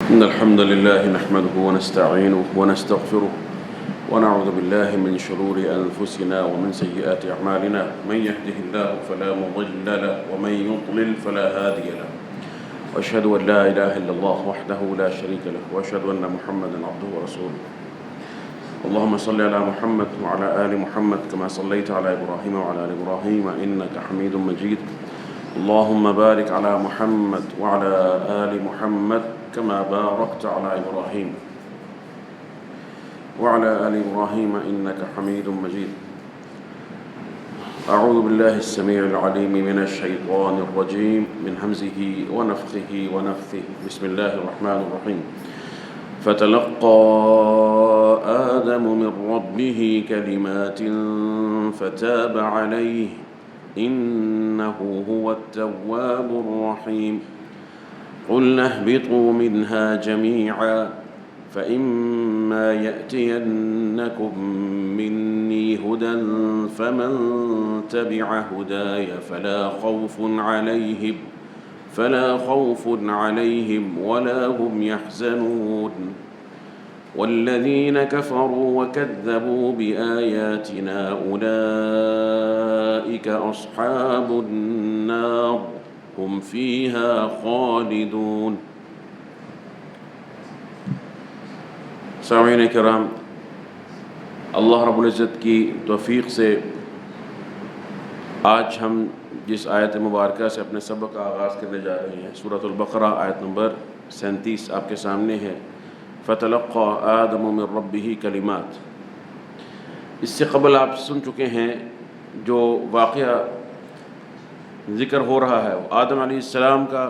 إن الحمد لله نحمده ونستعينه ونستغفره ونعوذ بالله من شرور أنفسنا ومن سيئات أعمالنا من يهده الله فلا مضل له ومن يضلل فلا هادي له وأشهد أن لا إله إلا الله وحده لا شريك له وأشهد أن محمدا عبده ورسوله اللهم صل على محمد وعلى آل محمد كما صليت على إبراهيم وعلى آل إبراهيم إنك حميد مجيد اللهم بارك على محمد وعلى آل محمد كما باركت على إبراهيم وعلى آل إبراهيم إنك حميد مجيد أعوذ بالله السميع العليم من الشيطان الرجيم من همزه ونفخه ونفثه بسم الله الرحمن الرحيم فتلقى آدم من ربه كلمات فتاب عليه إنه هو التواب الرحيم قلنا اهبطوا منها جميعا فإما يأتينكم مني هدى فمن تبع هداي فلا خوف عليهم ولا هم يحزنون والذين كفروا وكذبوا بآياتنا أولئك أصحاب النار هم فيها خالدون. سامعین کرام، اللہ رب العزت کی توفیق سے آج ہم جس آیت مبارکہ سے اپنے سبق کا آغاز کرنے جا رہے ہیں، سورۃ البقرہ آیت نمبر 37 آپ کے سامنے ہے۔ فَتَلَقَّى آدَمُ مِن رَبِّهِ كَلِمَاتٍ، اس سے قبل آپ سن چکے ہیں جو واقعہ ذکر ہو رہا ہے، آدم علیہ السلام کا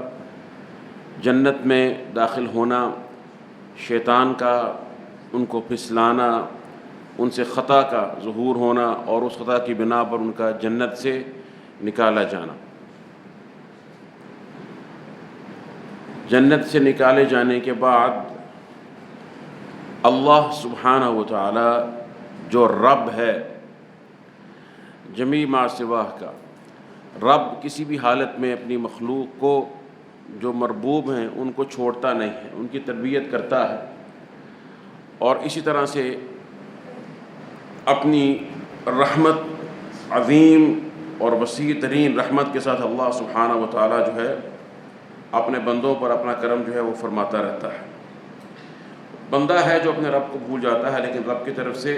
جنت میں داخل ہونا، شیطان کا ان کو پھسلانا، ان سے خطا کا ظہور ہونا اور اس خطا کی بنا پر ان کا جنت سے نکالا جانا۔ جنت سے نکالے جانے کے بعد اللہ سبحانہ و تعالی جو رب ہے، جمیع ما سواہ کا رب، کسی بھی حالت میں اپنی مخلوق کو جو مربوب ہیں ان کو چھوڑتا نہیں ہے، ان کی تربیت کرتا ہے، اور اسی طرح سے اپنی رحمت عظیم اور وسیع ترین رحمت کے ساتھ اللہ سبحانہ و تعالی جو ہے اپنے بندوں پر اپنا کرم جو ہے وہ فرماتا رہتا ہے۔ بندہ ہے جو اپنے رب کو بھول جاتا ہے، لیکن رب کی طرف سے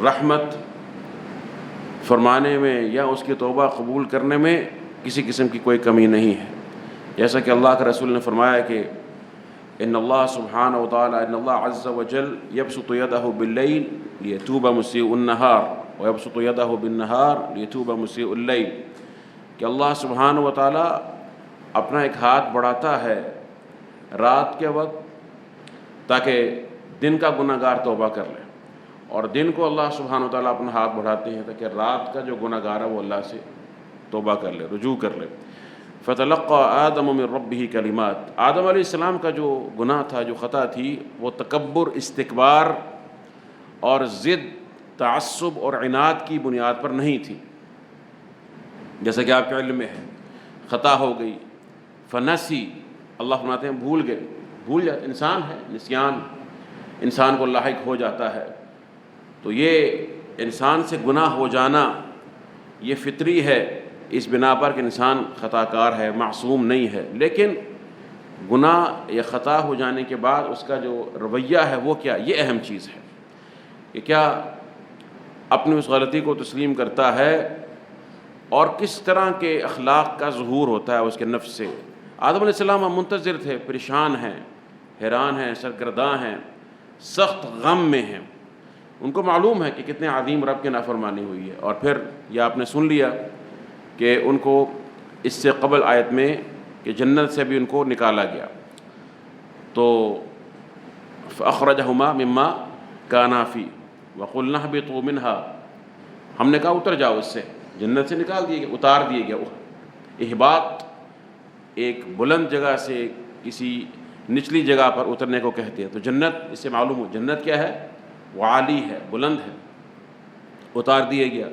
رحمت فرمانے میں یا اس کی توبہ قبول کرنے میں کسی قسم کی کوئی کمی نہیں ہے، جیسا کہ اللہ کے رسول نے فرمایا کہ ان اللہ سبحانہ و تعالی ان اللہ عز وجل یبسط یدہ باللیل لیتوب مسیء النہار ویبسط یدہ بالنہار لیتوب مسیء اللیل، کہ اللہ سبحانہ و تعالی اپنا ایک ہاتھ بڑھاتا ہے رات کے وقت تاکہ دن کا گناہ گار توبہ کر لے، اور دن کو اللہ سبحانہ و تعالیٰ اپنا ہاتھ بڑھاتے ہیں تاکہ رات کا جو گناہ گار ہے وہ اللہ سے توبہ کر لے، رجوع کر لے۔ فَتَلَقَّى آدَمُ مِن رَبِّهِ كَلِمَاتٍ، آدم علیہ السلام کا جو گناہ تھا، جو خطا تھی، وہ تکبر، استکبار اور ضد، تعصب اور عناد کی بنیاد پر نہیں تھی، جیسا کہ آپ کے علم میں ہے۔ خطا ہو گئی، فنسی، اللہ فرماتے ہیں بھول گئے، بھول جاتے، انسان ہے، نسیان انسان کو لاحق ہو جاتا ہے، تو یہ انسان سے گناہ ہو جانا یہ فطری ہے، اس بنا پر کہ انسان خطا کار ہے، معصوم نہیں ہے، لیکن گناہ یا خطا ہو جانے کے بعد اس کا جو رویہ ہے وہ کیا، یہ اہم چیز ہے کہ کیا اپنی اس غلطی کو تسلیم کرتا ہے اور کس طرح کے اخلاق کا ظہور ہوتا ہے اس کے نفس سے۔ آدم علیہ السلام ہم منتظر تھے، پریشان ہیں، حیران ہیں، سرگرداں ہیں، سخت غم میں ہیں، ان کو معلوم ہے کہ کتنے عظیم رب کی نافرمانی ہوئی ہے، اور پھر یہ آپ نے سن لیا کہ ان کو اس سے قبل آیت میں کہ جنت سے بھی ان کو نکالا گیا، تو فَأَخْرَجَهُمَا مِمَّا كَانَا فِيهِ وَقُلْنَا اهْبِطُوا مِنْهَا، ہم نے کہا اتر جاؤ، اس سے جنت سے نکال دیے گیا، اتار دیے گیا۔ احباط ایک بلند جگہ سے کسی نچلی جگہ پر اترنے کو کہتے ہیں، تو جنت اس سے معلوم ہو جنت کیا ہے، وہ عالی ہے، بلند ہے، اتار دیا گیا۔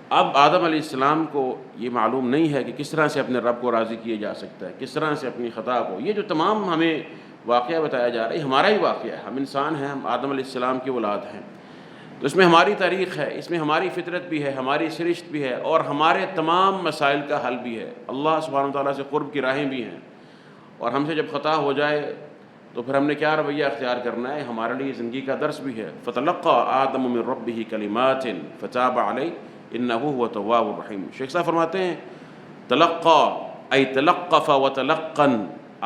اب آدم علیہ السلام کو یہ معلوم نہیں ہے کہ کس طرح سے اپنے رب کو راضی کیا جا سکتا ہے، کس طرح سے اپنی خطا کو، یہ جو تمام ہمیں واقعہ بتایا جا رہا ہے ہمارا ہی واقعہ ہے، ہم انسان ہیں، ہم آدم علیہ السلام کی اولاد ہیں، تو اس میں ہماری تاریخ ہے، اس میں ہماری فطرت بھی ہے، ہماری سرشت بھی ہے، اور ہمارے تمام مسائل کا حل بھی ہے، اللہ سبحانہ وتعالیٰ سے قرب کی راہیں بھی ہیں، اور ہم سے جب خطا ہو جائے تو پھر ہم نے کیا رویہ اختیار کرنا ہے، ہمارے لیے زندگی کا درس بھی ہے۔ فَتَلَقَّى آدَمُ مِن رَبِّهِ كَلِمَاتٍ فَتَابَ عَلَيْهِ إِنَّهُ هُوَ التَّوَّابُ الرَّحِيمُ۔ شیخ صاحب فرماتے ہیں تلقى ای تلقف وتلقن،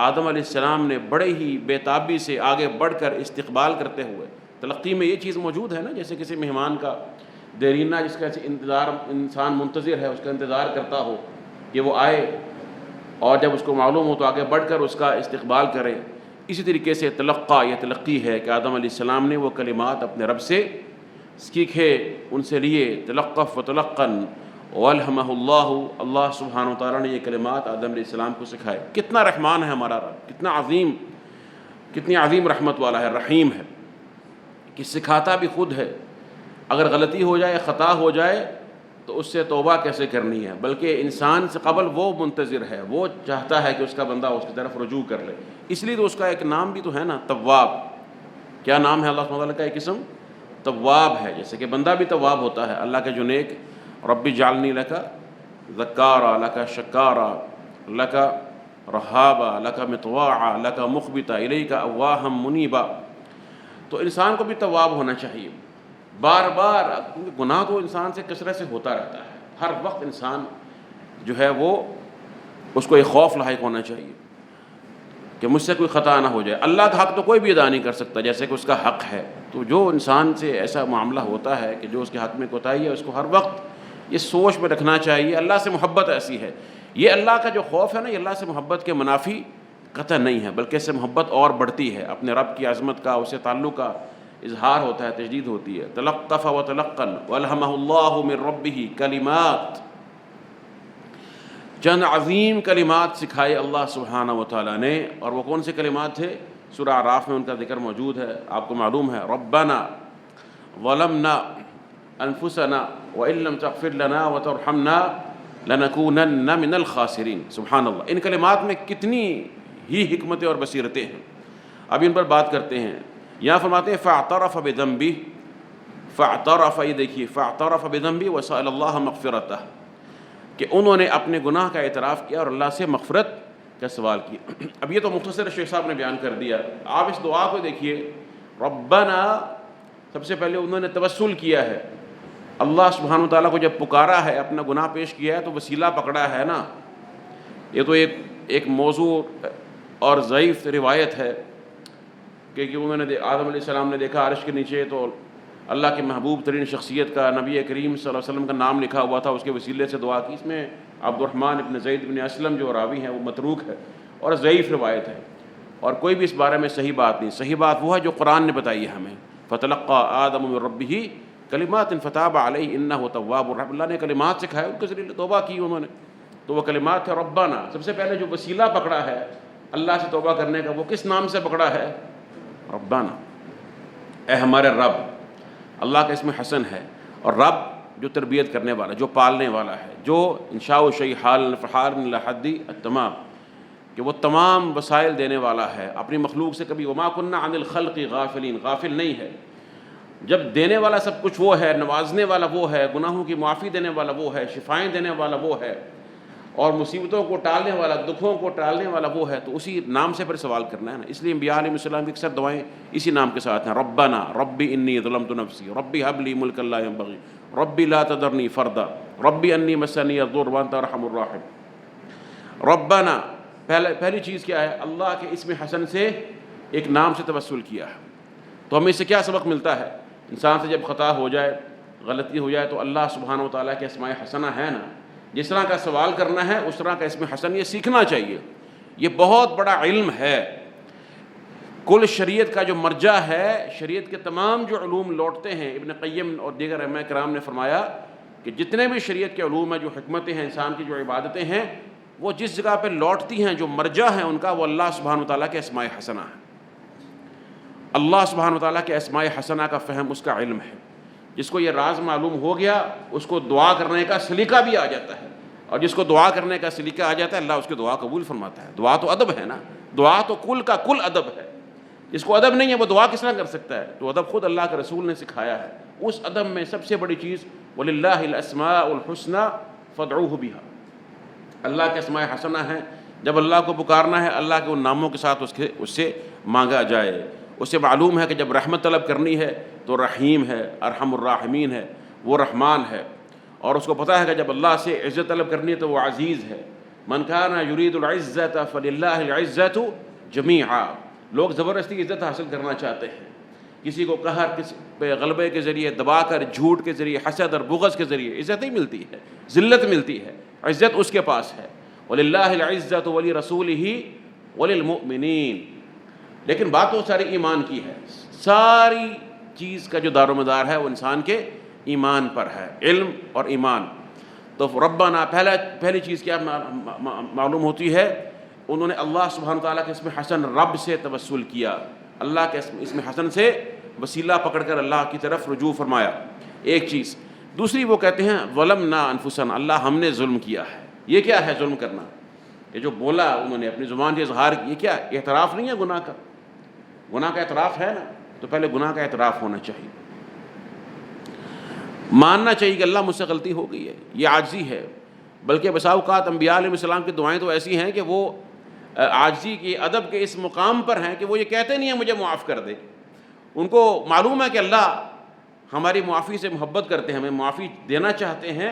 آدم علیہ السلام نے بڑے ہی بےتابی سے آگے بڑھ کر استقبال کرتے ہوئے، تلقی میں یہ چیز موجود ہے نا، جیسے کسی مہمان کا دیرینہ جس کا انتظار انسان منتظر ہے، اس کا انتظار کرتا ہو کہ وہ آئے، اور جب اس کو معلوم ہو تو آگے بڑھ کر اس کا استقبال کرے، اسی طریقے سے تلقی یہ تلقی ہے کہ آدم علیہ السلام نے وہ کلمات اپنے رب سے سیکھے، ان سے لیے، تلقف و تلقن والہمہ اللہ، اللہ سبحانہ وتعالیٰ نے یہ کلمات آدم علیہ السلام کو سکھائے۔ کتنا رحمان ہے ہمارا رب، کتنا عظیم، کتنی عظیم رحمت والا ہے، رحیم ہے کہ سکھاتا بھی خود ہے، اگر غلطی ہو جائے، خطا ہو جائے تو اس سے توبہ کیسے کرنی ہے، بلکہ انسان سے قبل وہ منتظر ہے، وہ چاہتا ہے کہ اس کا بندہ اس کی طرف رجوع کر لے، اس لیے تو اس کا ایک نام بھی تو ہے نا، تواب۔ کیا نام ہے اللہ سبحانہ وتعالیٰ کا؟ ایک اسم تواب ہے، جیسے کہ بندہ بھی تواب ہوتا ہے، اللہ کے جو نیک، رب اجعلنی لک ذکارا لک شکارا لک رہابا لک مطواعا لک مخبتا الیک اواہا منیبا، تو انسان کو بھی تواب ہونا چاہیے، بار بار، کیونکہ گناہ تو انسان سے کثرت سے ہوتا رہتا ہے، ہر وقت انسان جو ہے وہ اس کو ایک خوف لاحق ہونا چاہیے کہ مجھ سے کوئی خطا نہ ہو جائے۔ اللہ کا حق تو کوئی بھی ادا نہیں کر سکتا جیسے کہ اس کا حق ہے، تو جو انسان سے ایسا معاملہ ہوتا ہے کہ جو اس کے حق میں کوتاہی ہے، اس کو ہر وقت یہ سوچ میں رکھنا چاہیے، اللہ سے محبت ایسی ہے، یہ اللہ کا جو خوف ہے نا، یہ اللہ سے محبت کے منافی قطع نہیں ہے، بلکہ اس سے محبت اور بڑھتی ہے، اپنے رب کی عظمت کا، اس سے تعلق کا اظہار ہوتا ہے، تجدید ہوتی ہے۔ تلقف و تلقن والہمہ اللہ من ربہ کلمات، چند عظیم کلمات سکھائے اللہ سبحانہ وتعالیٰ نے، اور وہ کون سے کلمات تھے؟ سورہ اعراف میں ان کا ذکر موجود ہے، آپ کو معلوم ہے، ربنا ظلمنا انفسنا وان لم تغفر لنا وترحمنا لنکونن من الخاسرین۔ سبحان اللہ، ان کلمات میں کتنی ہی حکمتیں اور بصیرتیں ہیں، اب ان پر بات کرتے ہیں۔ یہاں فرماتے ہیں فاعترف بذنبہ، فاعترف، یہ دیکھیے، فاعترف بذنبہ وسأل اللہ مغفرتہ، کہ انہوں نے اپنے گناہ کا اعتراف کیا اور اللہ سے مغفرت کا سوال کیا۔ اب یہ تو مختصر شیخ صاحب نے بیان کر دیا، آپ اس دعا کو دیکھیے، ربنا، سب سے پہلے انہوں نے توسل کیا ہے، اللہ سبحانہ وتعالیٰ کو جب پکارا ہے، اپنا گناہ پیش کیا ہے تو وسیلہ پکڑا ہے نا، یہ تو ایک موضوع اور ضعیف روایت ہے کہ انہوں نے آدم علیہ السلام نے دیکھا عرش کے نیچے تو اللہ کے محبوب ترین شخصیت کا، نبی کریم صلی اللہ علیہ وسلم کا نام لکھا ہوا تھا، اس کے وسیلے سے دعا کی۔ اس میں عبد الرحمن ابن زید بن اسلم جو راوی ہیں وہ متروک ہے اور ضعیف روایت ہے، اور کوئی بھی اس بارے میں صحیح بات نہیں، صحیح بات وہ ہے جو قرآن نے بتائی ہے ہمیں، فتلقى آدم من ربہ کلمات فتاب علیہ انہ تواب الرحیم، اللہ نے کلمات سکھائے، ان کے ذریعے توبہ کی انہوں نے، تو وہ کلمات ہے ربنا۔ سب سے پہلے جو وسیلہ پکڑا ہے اللہ سے توبہ کرنے کا، وہ کس نام سے پکڑا ہے؟ ربنا، اے ہمارے رب۔ اللہ کا اسم حسن ہے، اور رب جو تربیت کرنے والا، جو پالنے والا ہے، جو انشاء شیء حال فحال لحد التمام، کہ وہ تمام وسائل دینے والا ہے اپنی مخلوق سے، کبھی وما كنا عن الخلق غافلین، غافل نہیں ہے، جب دینے والا سب کچھ وہ ہے، نوازنے والا وہ ہے، گناہوں کی معافی دینے والا وہ ہے، شفائیں دینے والا وہ ہے، اور مصیبتوں کو ٹالنے والا، دکھوں کو ٹالنے والا وہ ہے، تو اسی نام سے پھر سوال کرنا ہے نا۔ اس لیے انبیاء علیہ السلام کی اکثر دعائیں اسی نام کے ساتھ ہیں، ربنا ربی انی ظلمت نفسی ربی هب لی ملکا لا ينبغی ربی لا تذرنی فردا ربی انی مسنی الضر وانت ارحم الراحمین۔ ربنا، پہلی چیز کیا ہے؟ اللہ کے اسم حسن سے ایک نام سے توسل کیا ہے۔ تو ہمیں اس سے کیا سبق ملتا ہے؟ انسان سے جب خطا ہو جائے، غلطی ہو جائے، تو اللہ سبحانہ وتعالیٰ کے اسماء حسنہ ہے نا، جس طرح کا سوال کرنا ہے اس طرح کا اسم حسن یہ سیکھنا چاہیے، یہ بہت بڑا علم ہے۔ کل شریعت کا جو مرجع ہے، شریعت کے تمام جو علوم لوٹتے ہیں، ابن قیم اور دیگر علماء کرام نے فرمایا کہ جتنے بھی شریعت کے علوم ہیں، جو حکمتیں ہیں، انسان کی جو عبادتیں ہیں، وہ جس جگہ پہ لوٹتی ہیں، جو مرجع ہیں ان کا، وہ اللہ سبحانہ وتعالیٰ کے اسماء حسنہ ہے۔ اللہ سبحانہ وتعالیٰ کے اسماء حسنہ کا فہم، اس کا علم ہے۔ جس کو یہ راز معلوم ہو گیا اس کو دعا کرنے کا سلیقہ بھی آ جاتا ہے، اور جس کو دعا کرنے کا سلیقہ آ جاتا ہے اللہ اس کی دعا قبول فرماتا ہے۔ دعا تو ادب ہے نا، دعا تو کل کا کل ادب ہے۔ جس کو ادب نہیں ہے وہ دعا کس طرح کر سکتا ہے؟ تو ادب خود اللہ کے رسول نے سکھایا ہے۔ اس ادب میں سب سے بڑی چیز وَلِلَّهِ الْأَسْمَاءُ الْحُسْنَى فَادْعُوهُ بِهَا، اللہ کے اسماء حسنہ ہیں، جب اللہ کو پکارنا ہے اللہ کے ان ناموں کے ساتھ اس سے مانگا جائے۔ اسے معلوم ہے کہ جب رحمت طلب کرنی ہے تو رحیم ہے، ارحم الراحمین ہے، وہ رحمان ہے، اور اس کو پتہ ہے کہ جب اللہ سے عزت طلب کرنی ہے تو وہ عزیز ہے۔ من کان یرید العزت فللہ العزت جمیعا، لوگ زبردستی عزت حاصل کرنا چاہتے ہیں، کسی کو قہر، کسی پہ غلبے کے ذریعے، دبا کر، جھوٹ کے ذریعے، حسد اور بغض کے ذریعے عزت نہیں ملتی ہے، ذلت ملتی ہے۔ عزت اس کے پاس ہے، وللہ العزت ولرسولہ وللمؤمنین۔ لیکن بات تو ساری ایمان کی ہے، ساری چیز کا جو دار و مدار ہے وہ انسان کے ایمان پر ہے، علم اور ایمان۔ تو ربنا پہلی چیز کیا معلوم ہوتی ہے؟ انہوں نے اللہ سبحانہ تعالیٰ کے اسم حسن رب سے توسل کیا، اللہ کے اسم حسن سے وسیلہ پکڑ کر اللہ کی طرف رجوع فرمایا، ایک چیز۔ دوسری وہ کہتے ہیں ظلمنا انفسنا، اللہ ہم نے ظلم کیا ہے۔ یہ کیا ہے ظلم کرنا؟ یہ جو بولا انہوں نے اپنی زبان سے اظہار، یہ کیا اعتراف نہیں ہے گناہ کا؟ گناہ کا اعتراف ہے نا، تو پہلے گناہ کا اعتراف ہونا چاہیے، ماننا چاہیے کہ اللہ مجھ سے غلطی ہو گئی ہے، یہ عاجزی ہے۔ بلکہ بسا اوقات انبیاء علیہ السلام کی دعائیں تو ایسی ہیں کہ وہ عاجزی کی ادب کے اس مقام پر ہیں کہ وہ یہ کہتے نہیں ہیں مجھے معاف کر دے، ان کو معلوم ہے کہ اللہ ہماری معافی سے محبت کرتے ہیں، ہمیں معافی دینا چاہتے ہیں،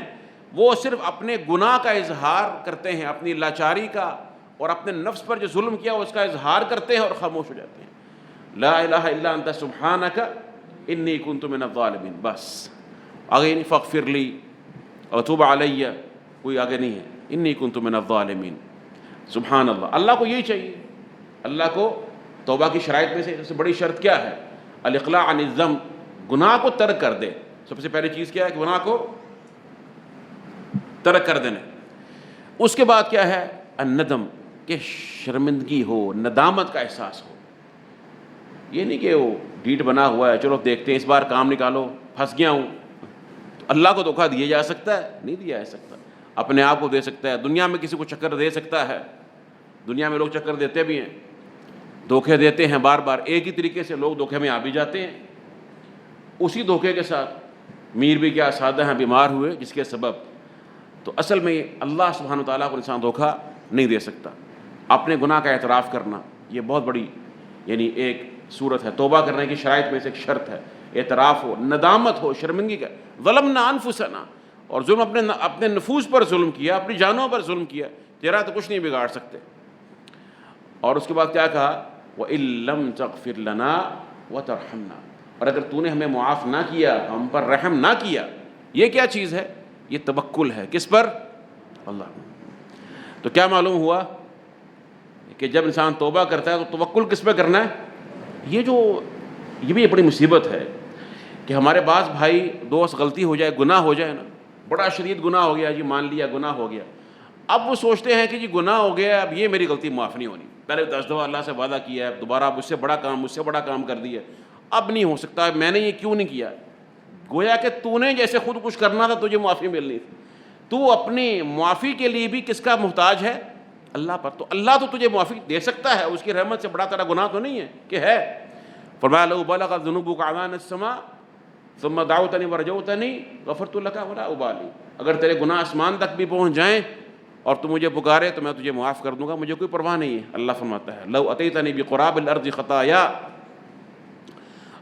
وہ صرف اپنے گناہ کا اظہار کرتے ہیں، اپنی لاچاری کا اور اپنے نفس پر جو ظلم کیا اس کا اظہار کرتے ہیں اور خاموش ہو جاتے ہیں۔ لا الہ الا انت سبحانک انی کنت من الظالمین، بس آگے نہیں فاغفر لی اور توب علی، کوئی آگے نہیں ہے، انی کنت من الظالمین۔ سبحان اللہ، اللہ کو یہی چاہیے، اللہ کو توبہ کی شرائط میں سے سب سے بڑی شرط کیا ہے؟ الاقلاع عن الذنب، گناہ کو ترک کر دے۔ سب سے پہلی چیز کیا ہے کہ گناہ کو ترک کر دینا۔ اس کے بعد کیا ہے؟ الندم، کہ شرمندگی ہو، ندامت کا احساس ہو۔ یہ نہیں کہ وہ ڈیٹ بنا ہوا ہے چلو دیکھتے ہیں اس بار کام نکالو، پھنس گیا ہوں۔ تو اللہ کو دھوکہ دیا جا سکتا ہے؟ نہیں دیا جا سکتا، اپنے آپ کو دے سکتا ہے، دنیا میں کسی کو چکر دے سکتا ہے، دنیا میں لوگ چکر دیتے بھی ہیں، دھوکے دیتے ہیں بار بار، ایک ہی طریقے سے لوگ دھوکے میں آ بھی جاتے ہیں، اسی دھوکے کے ساتھ میر بھی کیا سادہ ہیں بیمار ہوئے جس کے سبب۔ تو اصل میں اللہ سبحانہ وتعالیٰ کو انسان دھوکہ نہیں دے سکتا۔ اپنے گناہ کا اعتراف کرنا یہ بہت بڑی یعنی ایک صورت ہے، توبہ کرنے کی شرائط میں سے ایک شرط ہے، اعتراف ہو، ندامت ہو، شرمندگی کا۔ ظلمنا انفسنا، اور ظلم اپنے نفوس پر ظلم کیا، اپنی جانوں پر ظلم کیا، تیرا تو کچھ نہیں بگاڑ سکتے۔ اور اس کے بعد کیا کہا؟ وَإِن لَمْ تَغْفِرْ لَنَا وَتَرْحَمْنَا، اور اگر تو نے ہمیں معاف نہ کیا، ہم پر رحم نہ کیا۔ یہ کیا چیز ہے؟ یہ توکل ہے، کس پر؟ اللہ۔ تو کیا معلوم ہوا کہ جب انسان توبہ کرتا ہے تو توکل کس پہ کرنا ہے؟ یہ بھی بڑی مصیبت ہے کہ ہمارے بعض بھائی دوست غلطی ہو جائے، گناہ ہو جائے نا، بڑا شدید گناہ ہو گیا جی، مان لیا گناہ ہو گیا، اب وہ سوچتے ہیں کہ جی گناہ ہو گیا، اب یہ میری غلطی معاف نہیں ہونی، پہلے 10 دفعہ اللہ سے وعدہ کیا ہے، دوبارہ مجھ سے بڑا کام کر دیا، اب نہیں ہو سکتا، میں نے یہ کیوں نہیں کیا؟ گویا کہ تو نے جیسے خود کچھ کرنا تھا تجھے معافی ملنی تھی، تو اپنی معافی کے لیے بھی کس کا محتاج ہے؟ اللہ پر۔ تو اللہ تو تجھے معافی دے سکتا ہے، اس کی رحمت سے بڑا تیرا گناہ تو نہیں ہے کہ ہے۔ فرمایا لو بلغت ذنوبک عنان السماء ثم دعوتنی ورجوتنی غفرت لک ولا ابالی، اگر تیرے گناہ آسمان تک بھی پہنچ جائیں اور تو مجھے پکارے تو میں تجھے معاف کر دوں گا، مجھے کوئی پرواہ نہیں ہے۔ اللہ فرماتا ہے لو اتیتنی بقراب الارض خطایا،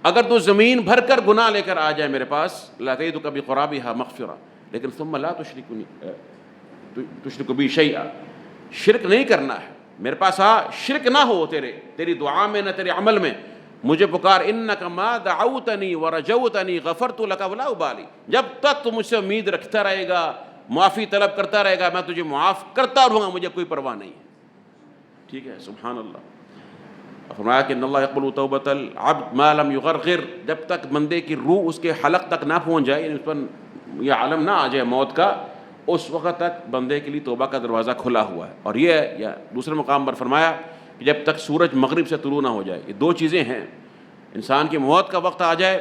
اگر تو زمین بھر کر گناہ لے کر آ جائے میرے پاس، لاتیتک بقرابها مغفرہ، لیکن ثم لا تشرک بی شیئا، شرک نہیں کرنا ہے میرے پاس، شرک نہ ہو تیری دعا میں نہ تیرے عمل میں، مجھے پکار، انک ما دعوتنی ورجوتنی غفرت لک ولا ابالی، جب تک تو مجھ سے امید رکھتا رہے گا، معافی طلب کرتا رہے گا، میں تجھے معاف کرتا رہوں گا، مجھے کوئی پرواہ نہیں ہے۔ ٹھیک ہے، سبحان اللہ۔ فرمایا کہ ان اللہ یقبل توبۃ العبد ما لم یغرغر، جب تک بندے کی روح اس کے حلق تک نہ پہنچ جائے، یعنی اس پر یہ عالم نہ آ جائے موت کا، اس وقت تک بندے کے لیے توبہ کا دروازہ کھلا ہوا ہے۔ اور یہ یا دوسرے مقام پر فرمایا کہ جب تک سورج مغرب سے طلوع نہ ہو جائے، یہ دو چیزیں ہیں، انسان کی موت کا وقت آ جائے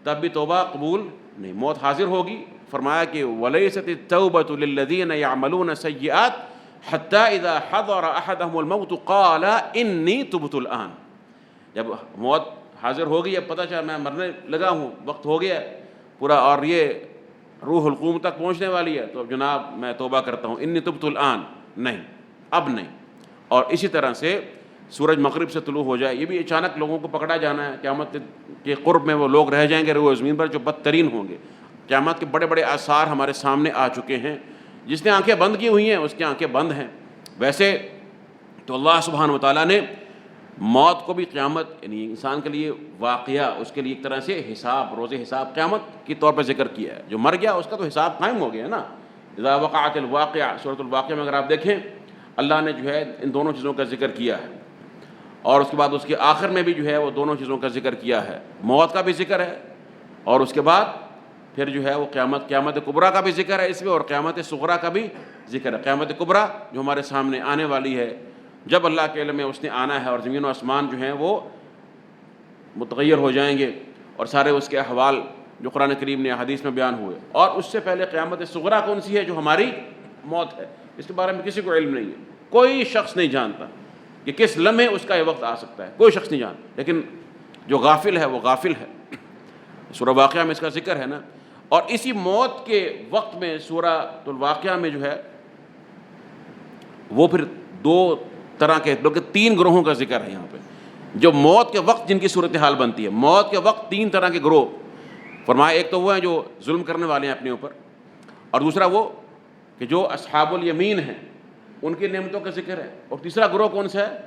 تب بھی توبہ قبول نہیں، موت حاضر ہوگی. فرمایا کہ وَلَيْسَتِ التَّوْبَةُ لِلَّذِينَ يَعْمَلُونَ السَّيِّئَاتِ حَتَّى إِذَا حَضَرَ أَحَدَهُمُ الْمَوْتُ قَالَ إِنِّي تُبْتُ الْآنَ. جب موت حاضر ہوگی، اب پتہ چلا میں مرنے لگا ہوں، وقت ہو گیا پورا اور یہ روح القوم تک پہنچنے والی ہے، تو جناب میں توبہ کرتا ہوں. انی تبت الآن، نہیں اب نہیں. اور اسی طرح سے سورج مغرب سے طلوع ہو جائے، یہ بھی اچانک لوگوں کو پکڑا جانا ہے. قیامت کے قرب میں وہ لوگ رہ جائیں گے روئے زمین پر جو بدترین ہوں گے. قیامت کے بڑے بڑے آثار ہمارے سامنے آ چکے ہیں. جس نے آنکھیں بند کی ہوئی ہیں اس کی آنکھیں بند ہیں. ویسے تو اللہ سبحانہ و تعالیٰ نے موت کو بھی قیامت یعنی انسان کے لیے واقعہ، اس کے لیے ایک طرح سے حساب، روز حساب قیامت کی طور پر ذکر کیا ہے. جو مر گیا اس کا تو حساب قائم ہو گیا ہے نا. اذا وقعت الواقعہ، سورۃ الواقعہ میں اگر آپ دیکھیں اللہ نے جو ہے ان دونوں چیزوں کا ذکر کیا ہے، اور اس کے بعد اس کے آخر میں بھی جو ہے وہ دونوں چیزوں کا ذکر کیا ہے. موت کا بھی ذکر ہے، اور اس کے بعد پھر جو ہے وہ قیامت کبریٰ کا بھی ذکر ہے اس میں، اور قیامت صغریٰ کا بھی ذکر ہے. قیامت کبریٰ جو ہمارے سامنے آنے والی ہے، جب اللہ کے علم میں اس نے آنا ہے اور زمین و آسمان جو ہیں وہ متغیر ہو جائیں گے، اور سارے اس کے احوال جو قرآن کریم نے حدیث میں بیان ہوئے. اور اس سے پہلے قیامت صغریٰ کون سی ہے؟ جو ہماری موت ہے. اس کے بارے میں کسی کو علم نہیں ہے، کوئی شخص نہیں جانتا کہ کس لمحے اس کا یہ وقت آ سکتا ہے، کوئی شخص نہیں جانتا. لیکن جو غافل ہے وہ غافل ہے. سورہ واقعہ میں اس کا ذکر ہے نا. اور اسی موت کے وقت میں سورہ الواقعہ میں جو ہے وہ پھر دو طرح کے بلکہ تین گروہوں کا ذکر ہے یہاں پہ، جو موت کے وقت جن کی صورتحال بنتی ہے. موت کے وقت تین طرح کے گروہ فرمایا. ایک تو وہ ہیں جو ظلم کرنے والے ہیں اپنے اوپر، اور دوسرا وہ کہ جو اصحاب الیمین ہیں ان کی نعمتوں کا ذکر ہے، اور تیسرا گروہ کون سا ہے؟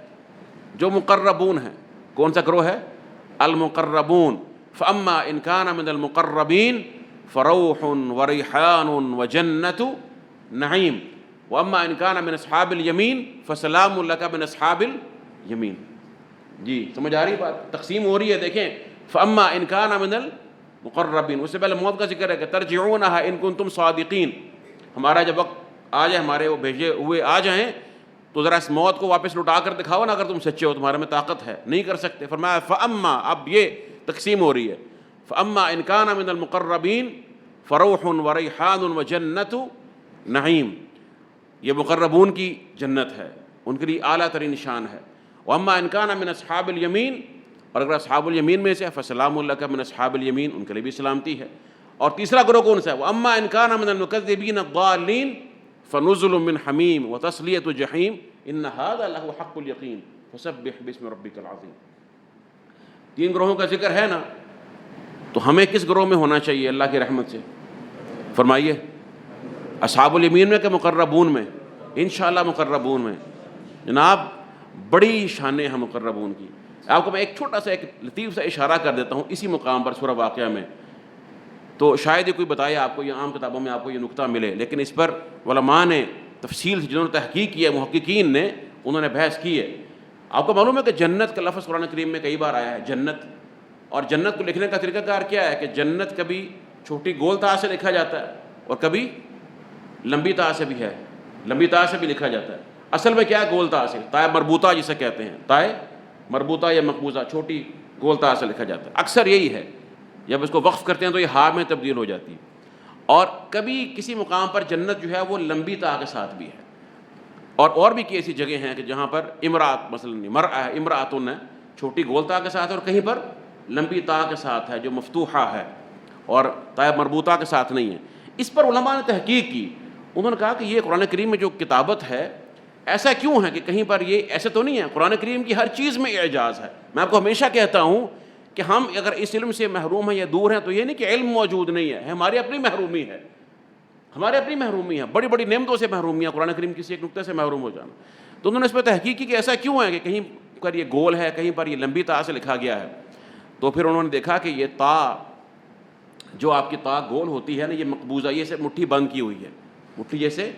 جو مقربون ہیں. کون سا گروہ ہے؟ المقربون. فاما ان کان من المقربین فروح وریحان وجنۃ نعیم، واما ان کان من اصحاب الیمین فسلام لک من اصحاب الیمین. جی سمجھ آ رہی بات؟ تقسیم ہو رہی ہے. دیکھیں فاما ان کان من المقربین، اس سے پہلے موت کا ذکر ہے کہ ترجعونہا ان کنتم صادقین. ہمارا جب وقت آ جائے، ہمارے وہ بھیجے ہوئے آ جائیں، تو ذرا اس موت کو واپس لوٹا کر دکھاؤ نا اگر تم سچے ہو، تمہارے میں طاقت ہے. نہیں کر سکتے. فرمایا فاما، اب یہ تقسیم ہو رہی ہے. فاما ان کان من المقربین فروح وریحان وجنۃ نعیم، یہ مقربون کی جنت ہے، ان کے لیے اعلیٰ ترین شان ہے. واما ان کان من اصحاب الیمین، اور اگر اصحاب الیمین میں سے فسلام لک من اصحاب الیمین، ان کے لیے بھی سلامتی ہے. اور تیسرا گروہ کون سا ہے؟ واما ان کان من المکذبین الضالین فنزل من حمیم وتصلیۃ جحیم ان ھذا لہو حق الیقین فسبح باسم ربک العظیم. تین گروہوں کا ذکر ہے نا. تو ہمیں کس گروہ میں ہونا چاہیے اللہ کی رحمت سے؟ فرمائیے اصحاب الیمین میں کہ مقربون میں؟ انشاءاللہ مقربون میں. جناب بڑی شانیں ہیں مقربون کی. آپ کو میں ایک چھوٹا سا ایک لطیف سا اشارہ کر دیتا ہوں اسی مقام پر سورہ واقعہ میں. تو شاید یہ کوئی بتائے آپ کو، یہ عام کتابوں میں آپ کو یہ نقطہ ملے، لیکن اس پر علماء نے تفصیل سے جنہوں نے تحقیق کی ہے، محققین نے، انہوں نے بحث کی ہے. آپ کو معلوم ہے کہ جنت کا لفظ قرآن کریم میں کئی بار آیا ہے، جنت. اور جنت کو لکھنے کا طریقہ کار کیا ہے کہ جنت کبھی چھوٹی گول تا سے لکھا جاتا ہے اور کبھی لمبی تا سے بھی ہے، لمبی تا سے بھی لکھا جاتا ہے. اصل میں کیا ہے؟ گول تا سے، تائے مربوطہ جسے کہتے ہیں، تائے مربوطہ یا مقبوضہ، چھوٹی گول تا سے لکھا جاتا ہے. اکثر یہی ہے، جب اس کو وقف کرتے ہیں تو یہ ہاء میں تبدیل ہو جاتی ہے. اور کبھی کسی مقام پر جنت جو ہے وہ لمبی تا کے ساتھ بھی ہے. اور بھی ایسی جگہ ہیں کہ جہاں پر امرات، مثلا مرأہ ہے، امراتن ہے، چھوٹی گول تا کے ساتھ، اور کہیں پر لمبی تا کے ساتھ ہے جو مفتوحہ ہے اور تائے مربوطہ کے ساتھ نہیں ہے. اس پر علماء نے تحقیق کی. انہوں نے کہا کہ یہ قرآن کریم میں جو کتابت ہے ایسا کیوں ہے کہ کہیں پر یہ ایسے تو نہیں ہے. قرآن کریم کی ہر چیز میں اعجاز ہے. میں آپ کو ہمیشہ کہتا ہوں کہ ہم اگر اس علم سے محروم ہیں یا دور ہیں تو یہ نہیں کہ علم موجود نہیں ہے، ہماری اپنی محرومی ہے، ہماری اپنی محرومی ہے، بڑی بڑی نعمتوں سے محرومی ہے، قرآن کریم کسی ایک نقطے سے محروم ہو جانا. تو انہوں نے اس پہ تحقیق کی کہ ایسا کیوں ہے کہ کہیں پر یہ گول ہے، کہیں پر یہ لمبی تا سے لکھا گیا ہے. تو پھر انہوں نے دیکھا کہ یہ تا، جو آپ کی تا گول ہوتی ہے نا، یہ مقبوضہ، یہ سے مٹھی بند کی ہوئی ہے، مٹھی جیسے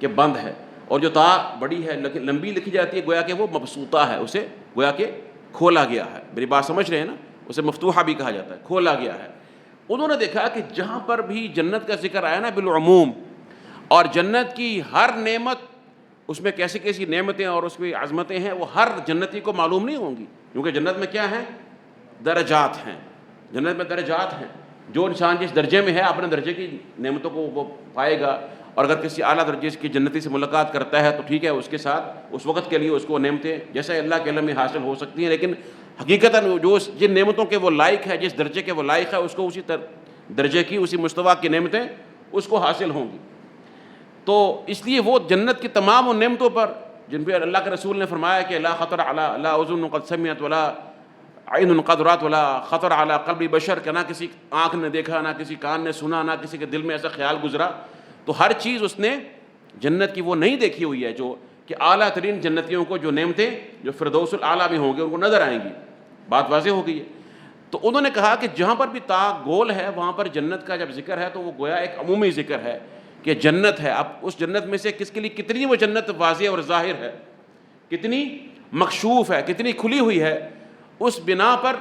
کہ بند ہے. اور جو تا بڑی ہے لمبی لکھی جاتی ہے گویا کہ وہ مبسوطہ ہے، اسے گویا کہ کھولا گیا ہے. میری بات سمجھ رہے ہیں نا؟ اسے مفتوحہ بھی کہا جاتا ہے، کھولا گیا ہے. انہوں نے دیکھا کہ جہاں پر بھی جنت کا ذکر آیا نا بالعموم، اور جنت کی ہر نعمت، اس میں کیسی کیسی نعمتیں اور اس میں عظمتیں ہیں، وہ ہر جنتی کو معلوم نہیں ہوں گی. کیونکہ جنت میں کیا ہے؟ درجات ہیں. جنت میں درجات ہیں. جو انسان جس درجے میں ہے اپنے درجے کی نعمتوں کو وہ پائے گا، اور اگر کسی اعلیٰ درجے کی جنتی سے ملاقات کرتا ہے تو ٹھیک ہے، اس کے ساتھ اس وقت کے لیے اس کو نعمتیں جیسے اللہ کے علم میں حاصل ہو سکتی ہیں، لیکن حقیقتاً جو جن نعمتوں کے وہ لائق ہے، جس درجے کے وہ لائق ہے، اس کو اسی درجے کی، اسی مستویٰ کی نعمتیں اس کو حاصل ہوں گی۔ تو اس لیے وہ جنت کی تمام ان نعمتوں پر جن پہ اللہ کے رسول نے فرمایا کہ لا خطر علی لا اذن قد سمعت ولا عین قد رأت ولا خطر علی قلب بشر، کہ نہ کسی آنکھ نے دیکھا، نہ کسی کان نے سنا، نہ کسی کے دل میں ایسا خیال گزرا، تو ہر چیز اس نے جنت کی وہ نہیں دیکھی ہوئی ہے جو کہ اعلیٰ ترین جنتیوں کو جو نعمتیں جو فردوس الاعلیٰ میں ہوں گے ان کو نظر آئیں گی۔ بات واضح ہو گئی ہے۔ تو انہوں نے کہا کہ جہاں پر بھی تا گول ہے وہاں پر جنت کا جب ذکر ہے تو وہ گویا ایک عمومی ذکر ہے کہ جنت ہے۔ اب اس جنت میں سے کس کے لیے کتنی وہ جنت واضح اور ظاہر ہے، کتنی مکشوف ہے، کتنی کھلی ہوئی ہے، اس بنا پر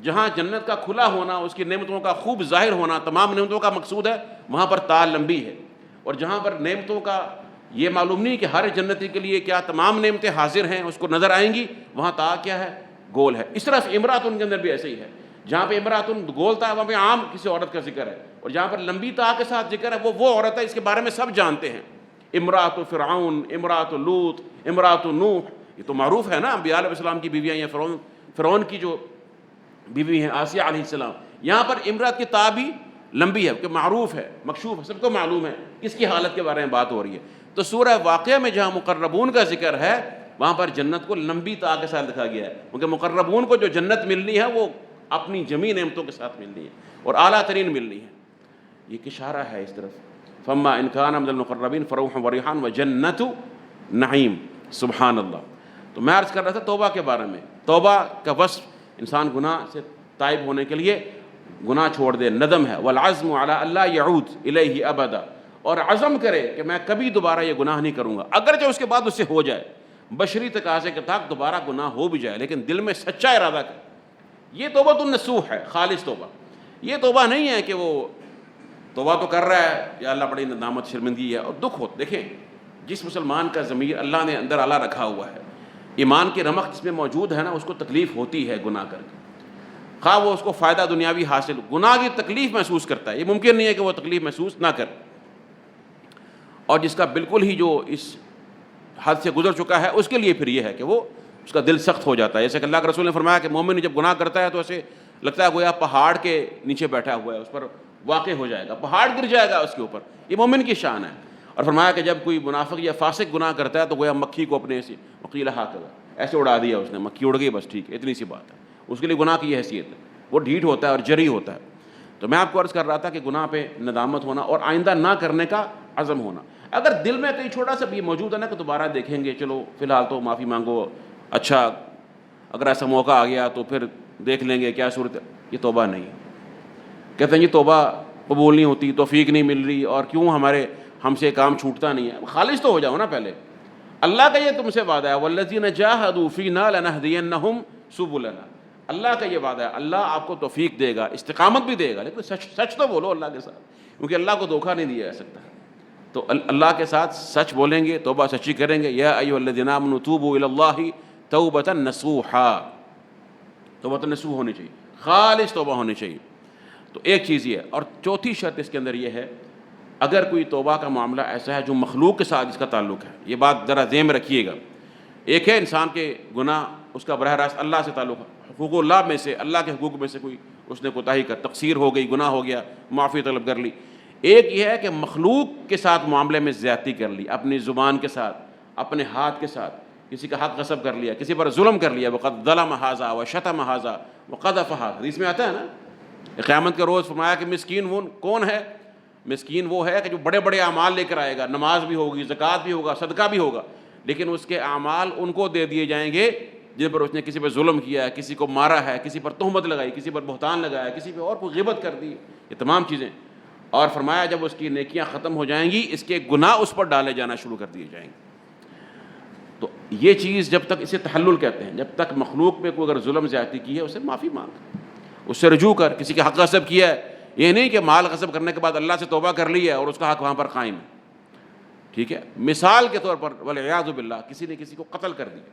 جہاں جنت کا کھلا ہونا، اس کی نعمتوں کا خوب ظاہر ہونا تمام نعمتوں کا مقصود ہے، وہاں پر تا لمبی ہے۔ اور جہاں پر نعمتوں کا یہ معلوم نہیں کہ ہر جنتی کے لیے کیا تمام نعمتیں حاضر ہیں اس کو نظر آئیں گی، وہاں تا کیا ہے، گول ہے۔ اس طرح سے امراتن کے اندر بھی ایسے ہی ہے، جہاں پہ امراتن گول تا ہے وہاں پہ عام کسی عورت کا ذکر ہے، اور جہاں پر لمبی تا کے ساتھ ذکر ہے وہ عورت ہے، اس کے بارے میں سب جانتے ہیں۔ امرات فرعون، امرات لوط، امرات نوح، یہ تو معروف ہے نا، انبیاء علیہ السلام کی بیویاں، یا فرعون کی جو بیوی ہیں آسیہ علیہ السلام۔ یہاں پر امرات کی تا بھی لمبی ہے کہ معروف ہے، مکشوف ہے، سب کو معلوم ہے کس کی حالت کے بارے میں بات ہو رہی ہے۔ تو سورہ واقعہ میں جہاں مقربون کا ذکر ہے وہاں پر جنت کو لمبی تا کے ساتھ لکھا گیا ہے، کیونکہ مقربون کو جو جنت ملنی ہے وہ اپنی جمی نعمتوں کے ساتھ ملنی ہے اور اعلیٰ ترین ملنی ہے۔ یہ اشارہ ہے اس طرف، فما ان کان من المقربین فروح وریحان وجنت نعیم۔ سبحان اللہ۔ تو میں عرض کر رہا تھا توبہ کے بارے میں، توبہ کا وصف انسان گناہ سے تائب ہونے کے لیے گناہ چھوڑ دے، ندم ہے، والعزم علی اللہ یعود الیہ ابدا، اور عزم کرے کہ میں کبھی دوبارہ یہ گناہ نہیں کروں گا، اگرچہ اس کے بعد اس سے ہو جائے، بشری تقاضے کے تحت دوبارہ گناہ ہو بھی جائے، لیکن دل میں سچا ارادہ کرے۔ یہ توبہ النصوح ہے، خالص توبہ۔ یہ توبہ نہیں ہے کہ وہ توبہ تو کر رہا ہے، یا اللہ بڑی ندامت شرمندگی ہے اور دکھ ہو۔ دیکھیں، جس مسلمان کا ضمیر اللہ نے اندر اعلیٰ رکھا ہوا ہے، ایمان کی رمق جس میں موجود ہے نا، اس کو تکلیف ہوتی ہے گناہ کر کے، خواہ وہ اس کو فائدہ دنیاوی حاصل، گناہ کی تکلیف محسوس کرتا ہے۔ یہ ممکن نہیں ہے کہ وہ تکلیف محسوس نہ کرے، اور جس کا بالکل ہی جو اس حد سے گزر چکا ہے اس کے لیے پھر یہ ہے کہ وہ اس کا دل سخت ہو جاتا ہے۔ جیسے کہ اللہ کے رسول نے فرمایا کہ مومن جب گناہ کرتا ہے تو ایسے لگتا ہے گویا پہاڑ کے نیچے بیٹھا ہوا ہے، اس پر واقع ہو جائے گا، پہاڑ گر جائے گا اس کے اوپر۔ یہ مومن کی شان ہے۔ اور فرمایا کہ جب کوئی منافق یا فاسق گناہ کرتا ہے تو گویا مکھی کو اپنے سے وکیل ایسے اڑا دیا اس نے، مکھی اڑ گئی بس، ٹھیک ہے، اتنی سی بات ہے۔ اس کے لیے گناہ کی یہ حیثیت ہے، وہ ڈھیٹ ہوتا ہے اور جری ہوتا ہے۔ تو میں آپ کو عرض کر رہا تھا کہ گناہ پہ ندامت ہونا اور آئندہ نہ کرنے کا عزم ہونا۔ اگر دل میں کہیں چھوٹا سا بھی موجود ہے نا کہ دوبارہ دیکھیں گے، چلو فی الحال تو معافی مانگو، اچھا اگر ایسا موقع آ گیا تو پھر دیکھ لیں گے کیا صورت ہے، یہ توبہ نہیں۔ کہتے ہیں یہ توبہ قبول نہیں ہوتی، توفیق نہیں مل رہی، اور کیوں ہم سے کام چھوٹتا نہیں ہے۔ خالص تو ہو جاؤ نا پہلے۔ اللہ کا یہ تم سے وعدہ ہے، والذین جاہدوا فینا لنہدینہم سبلنا۔ اللہ کا یہ وعدہ ہے، اللہ آپ کو توفیق دے گا، استقامت بھی دے گا، لیکن سچ تو بولو اللہ کے ساتھ، کیونکہ اللہ کو دھوکہ نہیں دیا جا سکتا۔ تو اللہ کے ساتھ سچ بولیں گے، توبہ سچی کریں گے۔ یا ایھا الذین آمنوا توبوا الی اللہ توبۃ نصوحا، توبۃ نصوح ہونی چاہیے، خالص توبہ ہونی چاہیے۔ تو ایک چیز یہ ہے، اور چوتھی شرط اس کے اندر یہ ہے، اگر کوئی توبہ کا معاملہ ایسا ہے جو مخلوق کے ساتھ اس کا تعلق ہے، یہ بات ذرا ذہن میں رکھیے گا۔ ایک ہے انسان کے گناہ اس کا براہ راست اللہ سے تعلق ہے، حقوق اللہ میں سے، اللہ کے حقوق میں سے کوئی اس نے کوتاہی کر، تقصیر ہو گئی، گناہ ہو گیا، معافی طلب کر لی۔ ایک یہ ہے کہ مخلوق کے ساتھ معاملے میں زیادتی کر لی، اپنی زبان کے ساتھ، اپنے ہاتھ کے ساتھ کسی کا حق غصب کر لیا، کسی پر ظلم کر لیا۔ وَقَدْ ظَلَمَ هَٰذَا وَشَتَمَ هَٰذَا وَقَذَفَ هَٰذَا، حدیث میں آتا ہے نا، قیامت کے روز فرمایا کہ مسکین وہ کون ہے؟ مسکین وہ ہے کہ جو بڑے بڑے اعمال لے کر آئے گا، نماز بھی ہوگی، زکوٰۃ بھی ہوگا، صدقہ بھی ہوگا، لیکن اس کے اعمال ان کو دے دیے جائیں گے جن پر اس نے کسی پر ظلم کیا ہے، کسی کو مارا ہے، کسی پر تہمت لگائی، کسی پر بہتان لگایا، کسی پہ اور کوئی غیبت کر دی، یہ تمام چیزیں۔ اور فرمایا جب اس کی نیکیاں ختم ہو جائیں گی، اس کے گناہ اس پر ڈالے جانا شروع کر دیے جائیں گے۔ تو یہ چیز جب تک، اسے تحلل کہتے ہیں، جب تک مخلوق پہ کوئی اگر ظلم زیادتی کی ہے اسے معافی مانگ، اس سے رجوع کر۔ کسی کا حق غصب کیا ہے، یہ نہیں کہ مال غصب کرنے کے بعد اللہ سے توبہ کر لی ہے اور اس کا حق وہاں پر قائم ہے، ٹھیک ہے۔ مثال کے طور پر والعیاذ باللہ کسی نے کسی کو قتل کر دیا،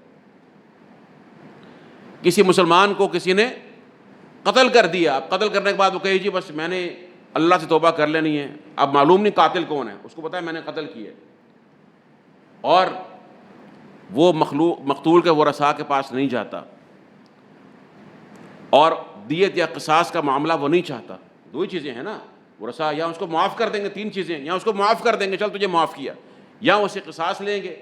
کسی مسلمان کو کسی نے قتل کر دیا. اب قتل کرنے کے بعد وہ کہے جی بس میں نے اللہ سے توبہ کر لینی ہے. اب معلوم نہیں قاتل کون ہے, اس کو پتا ہے میں نے قتل کیا ہے, اور وہ مقتول کے ورثاء کے پاس نہیں جاتا اور دیت یا قصاص کا معاملہ وہ نہیں چاہتا. دو ہی چیزیں ہیں نا, ورثاء یا اس کو معاف کر دیں گے, تین چیزیں, یا اس کو معاف کر دیں گے چل تجھے معاف کیا, یا اسے قصاص لیں گے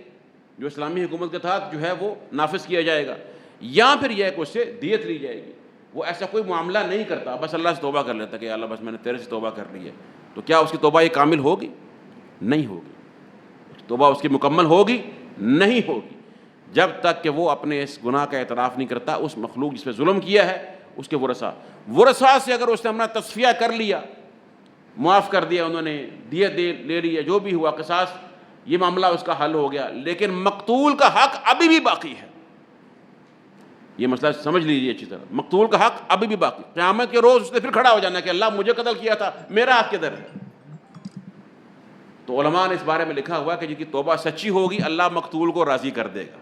جو اسلامی حکومت کے تحت جو ہے وہ نافذ کیا جائے گا, یا پھر یہ ہے کہ اس سے دیت لی جائے گی. وہ ایسا کوئی معاملہ نہیں کرتا, بس اللہ سے توبہ کر لیتا کہ اللہ بس میں نے تیرے سے توبہ کر لی ہے. تو کیا اس کی توبہ یہ کامل ہوگی؟ نہیں ہوگی. توبہ اس کی مکمل ہوگی؟ نہیں ہوگی, جب تک کہ وہ اپنے اس گناہ کا اعتراف نہیں کرتا. اس مخلوق جس پہ ظلم کیا ہے اس کے ورثاء سے اگر اس نے اپنا تصفیہ کر لیا, معاف کر دیا, انہوں نے دیت لے لی, جو بھی ہوا قصاص, یہ معاملہ اس کا حل ہو گیا, لیکن مقتول کا حق ابھی بھی باقی ہے. یہ مسئلہ سمجھ لیجیے اچھی طرح, مقتول کا حق ابھی بھی باقی. قیامت کے روز اس نے پھر کھڑا ہو جانا کہ اللہ مجھے قتل کیا تھا, میرا حق کدھر ہے؟ تو علماء نے اس بارے میں لکھا ہوا کہ جن کی توبہ سچی ہوگی اللہ مقتول کو راضی کر دے گا,